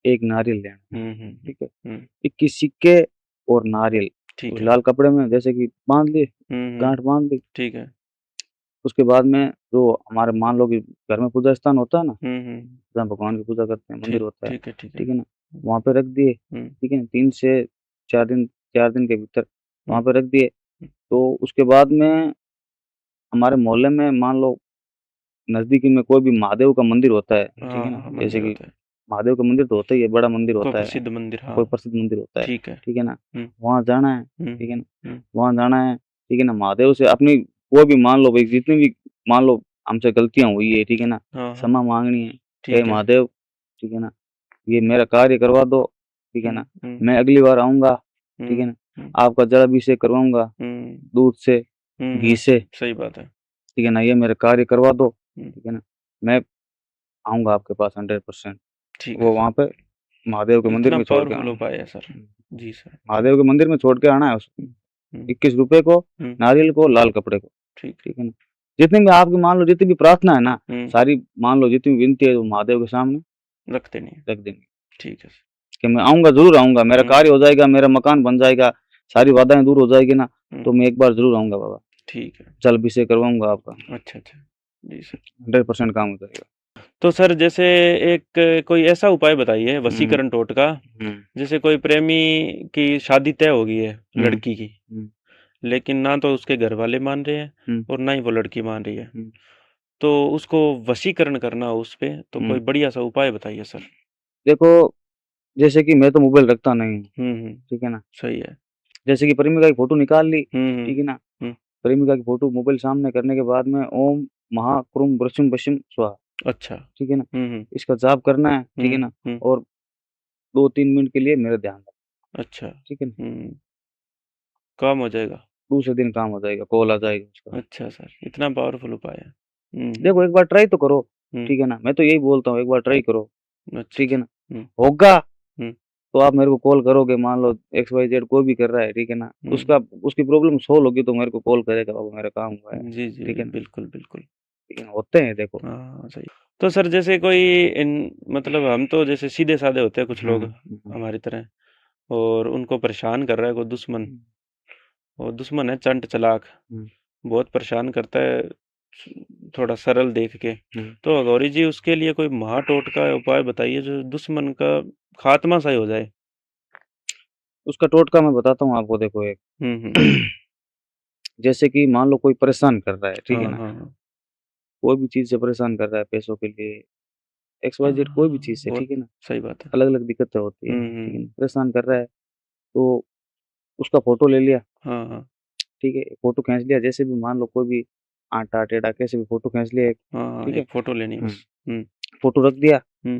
[SPEAKER 2] एक नारियल लेना है, ठीक है?
[SPEAKER 1] हम्म
[SPEAKER 2] 21 सिक्के और नारियल
[SPEAKER 1] ठीक
[SPEAKER 2] उस
[SPEAKER 1] है
[SPEAKER 2] लाल कपड़े में जैसे कि बाँध लिए,
[SPEAKER 1] हम्म
[SPEAKER 2] गाँठ बाँध ली,
[SPEAKER 1] ठीक है
[SPEAKER 2] उसके बाद में जो हमारे मान लो कि घर में पूजा स्थान होता है ना,
[SPEAKER 1] हम्म
[SPEAKER 2] जहाँ भगवान की पूजा करते हैं, मंदिर होता है,
[SPEAKER 1] ठीक है
[SPEAKER 2] ठीक है ना? वहाँ पे रख दिए,
[SPEAKER 1] हम्म
[SPEAKER 2] ठीक है ना? 3 से 4 दिन के भीतर
[SPEAKER 1] हम्म
[SPEAKER 2] वहाँ पे रख दिए, तो उसके बाद में हमारे मोहल्ले में मान लो नज़दीकी में कोई भी महादेव का मंदिर होता है, ठीक है
[SPEAKER 1] हाँ
[SPEAKER 2] ना?
[SPEAKER 1] हाँ
[SPEAKER 2] जैसे
[SPEAKER 1] मंदिर
[SPEAKER 2] कि
[SPEAKER 1] होता है
[SPEAKER 2] महादेव का मंदिर तो होता ही है, बड़ा मंदिर
[SPEAKER 1] कोई
[SPEAKER 2] होता है,
[SPEAKER 1] प्रसिद्ध मंदिर हाँ
[SPEAKER 2] कोई प्रसिद्ध मंदिर होता है,
[SPEAKER 1] ठीक है
[SPEAKER 2] ठीक है ना?
[SPEAKER 1] हम्म
[SPEAKER 2] वहाँ जाना है,
[SPEAKER 1] हम्म
[SPEAKER 2] ठीक है ना?
[SPEAKER 1] हम्म
[SPEAKER 2] वहाँ जाना है, ठीक है ना? महादेव से अपनी कोई भी मान लो भई जितनी भी मान लो हमसे गलतियाँ हुई है, ठीक है ना?
[SPEAKER 1] हाँ हाँ
[SPEAKER 2] क्षमा माँगनी है, हे
[SPEAKER 1] ठीक है
[SPEAKER 2] महादेव, ठीक है ना? ये मेरा कार्य करवा दो, ठीक है ना?
[SPEAKER 1] हम्म
[SPEAKER 2] मैं अगली बार आऊँगा, ठीक है ना?
[SPEAKER 1] हम्म
[SPEAKER 2] आपका जलाभिषेक करवाऊँगा
[SPEAKER 1] हम्म
[SPEAKER 2] दूध से, घी से,
[SPEAKER 1] सही बात है
[SPEAKER 2] ठीक है ना? ये मेरा कार्य करवा दो,
[SPEAKER 1] हम्म
[SPEAKER 2] ठीक है ना? मैं आऊँगा आपके पास 100%।
[SPEAKER 1] ठीक है
[SPEAKER 2] वो वहाँ पे महादेव के मंदिर
[SPEAKER 1] इतना
[SPEAKER 2] में छोड़ के
[SPEAKER 1] पावरफुल
[SPEAKER 2] आना
[SPEAKER 1] उपाय है सर
[SPEAKER 2] है।
[SPEAKER 1] जी सर
[SPEAKER 2] महादेव के मंदिर में छोड़ के आना है उसको।
[SPEAKER 1] हम्म हम्म
[SPEAKER 2] 21 रुपए को,
[SPEAKER 1] हम्म,
[SPEAKER 2] नारियल को, लाल कपड़े को,
[SPEAKER 1] ठीक
[SPEAKER 2] ठीक है ना? जितनी भी आपकी मान लो जितनी भी प्रार्थना है ना,
[SPEAKER 1] हम्म
[SPEAKER 2] सारी मान लो जितनी भी विनती है वो महादेव के सामने
[SPEAKER 1] रखते नहीं
[SPEAKER 2] रख देंगे
[SPEAKER 1] ठीक है
[SPEAKER 2] कि मैं आऊँगा, ज़रूर आऊँगा, मेरा
[SPEAKER 1] हम्म
[SPEAKER 2] कार्य हो जाएगा, मेरा मकान बन जाएगा, सारी बाधाएँ दूर हो जाएगी ना, तो
[SPEAKER 1] हम्म
[SPEAKER 2] मैं एक बार ज़रूर आऊँगा बाबा।
[SPEAKER 1] ठीक है
[SPEAKER 2] जलाभिषेक करवाऊँगा आपका,
[SPEAKER 1] अच्छा अच्छा जी सर
[SPEAKER 2] 100% काम हो जाएगा।
[SPEAKER 1] तो सर जैसे एक कोई ऐसा उपाय बताइए
[SPEAKER 2] हुँ,
[SPEAKER 1] वशीकरण टोटका
[SPEAKER 2] हुँ,
[SPEAKER 1] जैसे कोई प्रेमी की शादी तय हो गई है
[SPEAKER 2] हुँ,
[SPEAKER 1] लड़की की
[SPEAKER 2] हुँ,
[SPEAKER 1] लेकिन ना तो उसके घर वाले मान रहे हैं
[SPEAKER 2] हुँ,
[SPEAKER 1] और ना ही वो लड़की मान रही है
[SPEAKER 2] हुँ।
[SPEAKER 1] तो उसको वशीकरण करना हो उस पे, तो कोई बढ़िया सा उपाय बताइए सर।
[SPEAKER 2] देखो, जैसे कि मैं तो मोबाइल रखता नहीं हूँ, ठीक है ना?
[SPEAKER 1] सही है।
[SPEAKER 2] जैसे कि प्रेमिका की फ़ोटो निकाल ली, ठीक है ना? प्रेमिका की फ़ोटो मोबाइल सामने करने के बाद में ओम महाक्रुम वृषम वशम स्वाहा,
[SPEAKER 1] अच्छा।
[SPEAKER 2] ठीक है ना? इसका जाप करना है, ठीक है ना? और 2-3 मिनट के लिए मेरा ध्यान रखना।
[SPEAKER 1] अच्छा।
[SPEAKER 2] ठीक है ना?
[SPEAKER 1] काम हो जाएगा?
[SPEAKER 2] दूसरे दिन काम हो जाएगा, कॉल आ जाएगा उसका।
[SPEAKER 1] अच्छा सर, इतना पावरफुल उपाय है।
[SPEAKER 2] देखो एक बार ट्राई तो करो, ठीक है ना? मैं तो यही बोलता हूँ एक बार ट्राई करो,
[SPEAKER 1] अच्छा,
[SPEAKER 2] ठीक है ना?
[SPEAKER 1] अच्छा।
[SPEAKER 2] होगा तो आप मेरे को कॉल करोगे, मान लो XYZ कोई भी कर रहा है, ठीक है ना? उसकी प्रॉब्लम सॉल्व होगी तो मेरे को कॉल करेगा, बाबा मेरा काम हुआ है,
[SPEAKER 1] जी, जी,
[SPEAKER 2] ठीक
[SPEAKER 1] जी,
[SPEAKER 2] है ना?
[SPEAKER 1] बिल्कुल, बिल्कुल।
[SPEAKER 2] ठीक है ना? होते हैं देखो।
[SPEAKER 1] हाँ, सही। तो सर जैसे कोई इन मतलब हम तो जैसे सीधे-साधे होते हैं कुछ लोग हमारी तरह, और उनको परेशान कर रहा है कोई दुश्मन, और दुश्मन है चंट चालाक, बहुत परेशान करता है थोड़ा सरल देख के। तो अघोरी जी उसके लिए कोई महाटोटका उपाय बताइए जो दुश्मन का खात्मा सा ही हो जाए।
[SPEAKER 2] उसका टोटका मैं बताता हूँ आपको, देखो एक जैसे कि मान लो कोई परेशान कर रहा है, ठीक है
[SPEAKER 1] हाँ,
[SPEAKER 2] ना?
[SPEAKER 1] हाँ, हाँ।
[SPEAKER 2] कोई भी चीज़ से परेशान कर रहा है, पैसों के लिए, XYZ कोई भी चीज़ से,
[SPEAKER 1] बहुत
[SPEAKER 2] ठीक है ना?
[SPEAKER 1] सही बात है।
[SPEAKER 2] अलग-अलग दिक्कतें होती है, ठीक है ना? परेशान कर रहा है, तो उसका फ़ोटो ले लिया,
[SPEAKER 1] हाँ, हाँ।
[SPEAKER 2] ठीक है? फ़ोटो खींच लिया, जैसे भी मान लो कोई भी आटा, टेढ़ा कैसे भी फ़ोटो खींच लिया एक,
[SPEAKER 1] हाँ, हाँ,
[SPEAKER 2] ठीक है?
[SPEAKER 1] एक फ़ोटो लेनी है बस।
[SPEAKER 2] फ़ोटो रख दिया,
[SPEAKER 1] हुँ।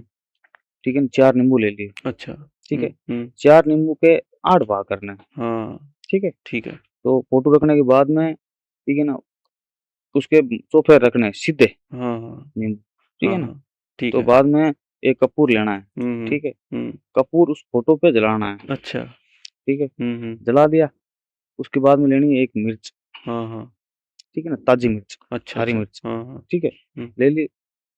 [SPEAKER 2] ठीक है ना? 4 नींबू ले लिए,
[SPEAKER 1] अच्छा।
[SPEAKER 2] ठीक है? 4 नींबू के 8 भाग करने हैं,
[SPEAKER 1] हाँ,
[SPEAKER 2] ठीक है?
[SPEAKER 1] ठीक है।
[SPEAKER 2] तो फ़ोटो रखने के बाद में, ठीक है ना? उसके सोफे रखने हैं सीधे
[SPEAKER 1] हाँ, हाँ।
[SPEAKER 2] नींबू, ठीक
[SPEAKER 1] हाँ,
[SPEAKER 2] है ना?
[SPEAKER 1] हाँ। ठीक
[SPEAKER 2] तो
[SPEAKER 1] है।
[SPEAKER 2] बाद में एक कपूर लेना है,
[SPEAKER 1] हुँ,
[SPEAKER 2] ठीक है?
[SPEAKER 1] हुँ।
[SPEAKER 2] कपूर उस फ़ोटो पे जलाना है,
[SPEAKER 1] अच्छा।
[SPEAKER 2] ठीक है?
[SPEAKER 1] हुँ।
[SPEAKER 2] जला दिया, उसके बाद में लेनी है एक मिर्च,
[SPEAKER 1] हाँ, हाँ।
[SPEAKER 2] ठीक है ना? ताज़ी मिर्च,
[SPEAKER 1] अच्छा,
[SPEAKER 2] हरी
[SPEAKER 1] अच्छा।
[SPEAKER 2] मिर्च,
[SPEAKER 1] हाँ, हाँ।
[SPEAKER 2] ठीक है?
[SPEAKER 1] हुँ।
[SPEAKER 2] ले ली,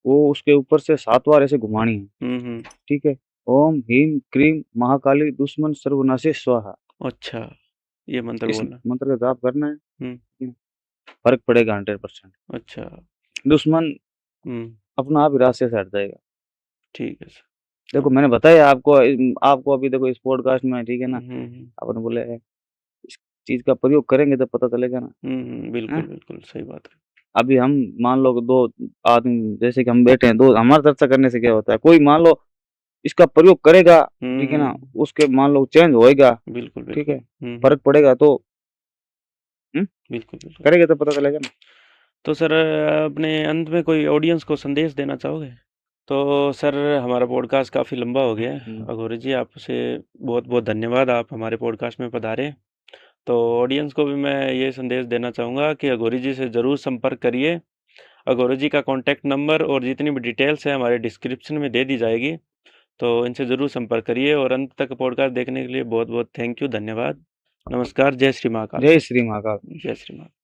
[SPEAKER 2] वो उसके ऊपर से 7 बार ऐसे घुमानी है,
[SPEAKER 1] हुँ।
[SPEAKER 2] ठीक है? ओम ह्रीं क्रीं महाकाली दुश्मन सर्वनाशे स्वाहा,
[SPEAKER 1] अच्छा, ये मंत्र
[SPEAKER 2] इस
[SPEAKER 1] बोलना है।
[SPEAKER 2] मंत्र का जाप करना है,
[SPEAKER 1] हुँ।
[SPEAKER 2] ठीक है? फ़र्क पड़ेगा 100%।
[SPEAKER 1] अच्छा।
[SPEAKER 2] दुश्मन
[SPEAKER 1] हुँ।
[SPEAKER 2] अपना आप ही रास्ते से हट जाएगा।
[SPEAKER 1] ठीक है सर।
[SPEAKER 2] देखो
[SPEAKER 1] हाँ।
[SPEAKER 2] मैंने बताया आपको, आपको अभी देखो इस पॉडकास्ट में, ठीक है ना?
[SPEAKER 1] हुँ।
[SPEAKER 2] आपने बोला है, इस चीज़ का प्रयोग करेंगे तो पता चलेगा ना,
[SPEAKER 1] बिल्कुल,
[SPEAKER 2] हैं?
[SPEAKER 1] बिल्कुल, सही बात है।
[SPEAKER 2] अभी हम मान लो कि 2 आदमी जैसे कि हम बैठे हैं, 2 हमारा चर्चा करने से क्या होता है? कोई मान लो इसका प्रयोग करेगा, ठीक है ना?
[SPEAKER 1] हुँ।
[SPEAKER 2] उसके मान लो चेंज होएगा,
[SPEAKER 1] बिल्कुल,
[SPEAKER 2] ठीक
[SPEAKER 1] बिल्कुल।
[SPEAKER 2] है? फ़र्क पड़ेगा तो
[SPEAKER 1] बिल्कुल, बिल्कुल।
[SPEAKER 2] करेंगे तो पता चलेगा ना।
[SPEAKER 1] तो सर अपने अंत में कोई ऑडियंस को संदेश देना चाहोगे? तो सर हमारा पॉडकास्ट काफ़ी लंबा हो गया है। अघोरी जी आपसे बहुत-बहुत धन्यवाद, आप हमारे पॉडकास्ट में पधारे। तो ऑडियंस को भी मैं ये संदेश देना चाहूँगा कि अघोरी जी से ज़रूर संपर्क करिए। अघोरी जी का कॉन्टैक्ट नंबर और जितनी भी डिटेल्स है हमारे डिस्क्रिप्शन में दे दी जाएगी। तो इनसे ज़रूर संपर्क करिए, और अंत तक पॉडकास्ट देखने के लिए बहुत-बहुत थैंक यू, धन्यवाद। नमस्कार, जय श्री महाकाल।
[SPEAKER 2] जय श्री महाकाल।
[SPEAKER 1] जय श्री महाकाल।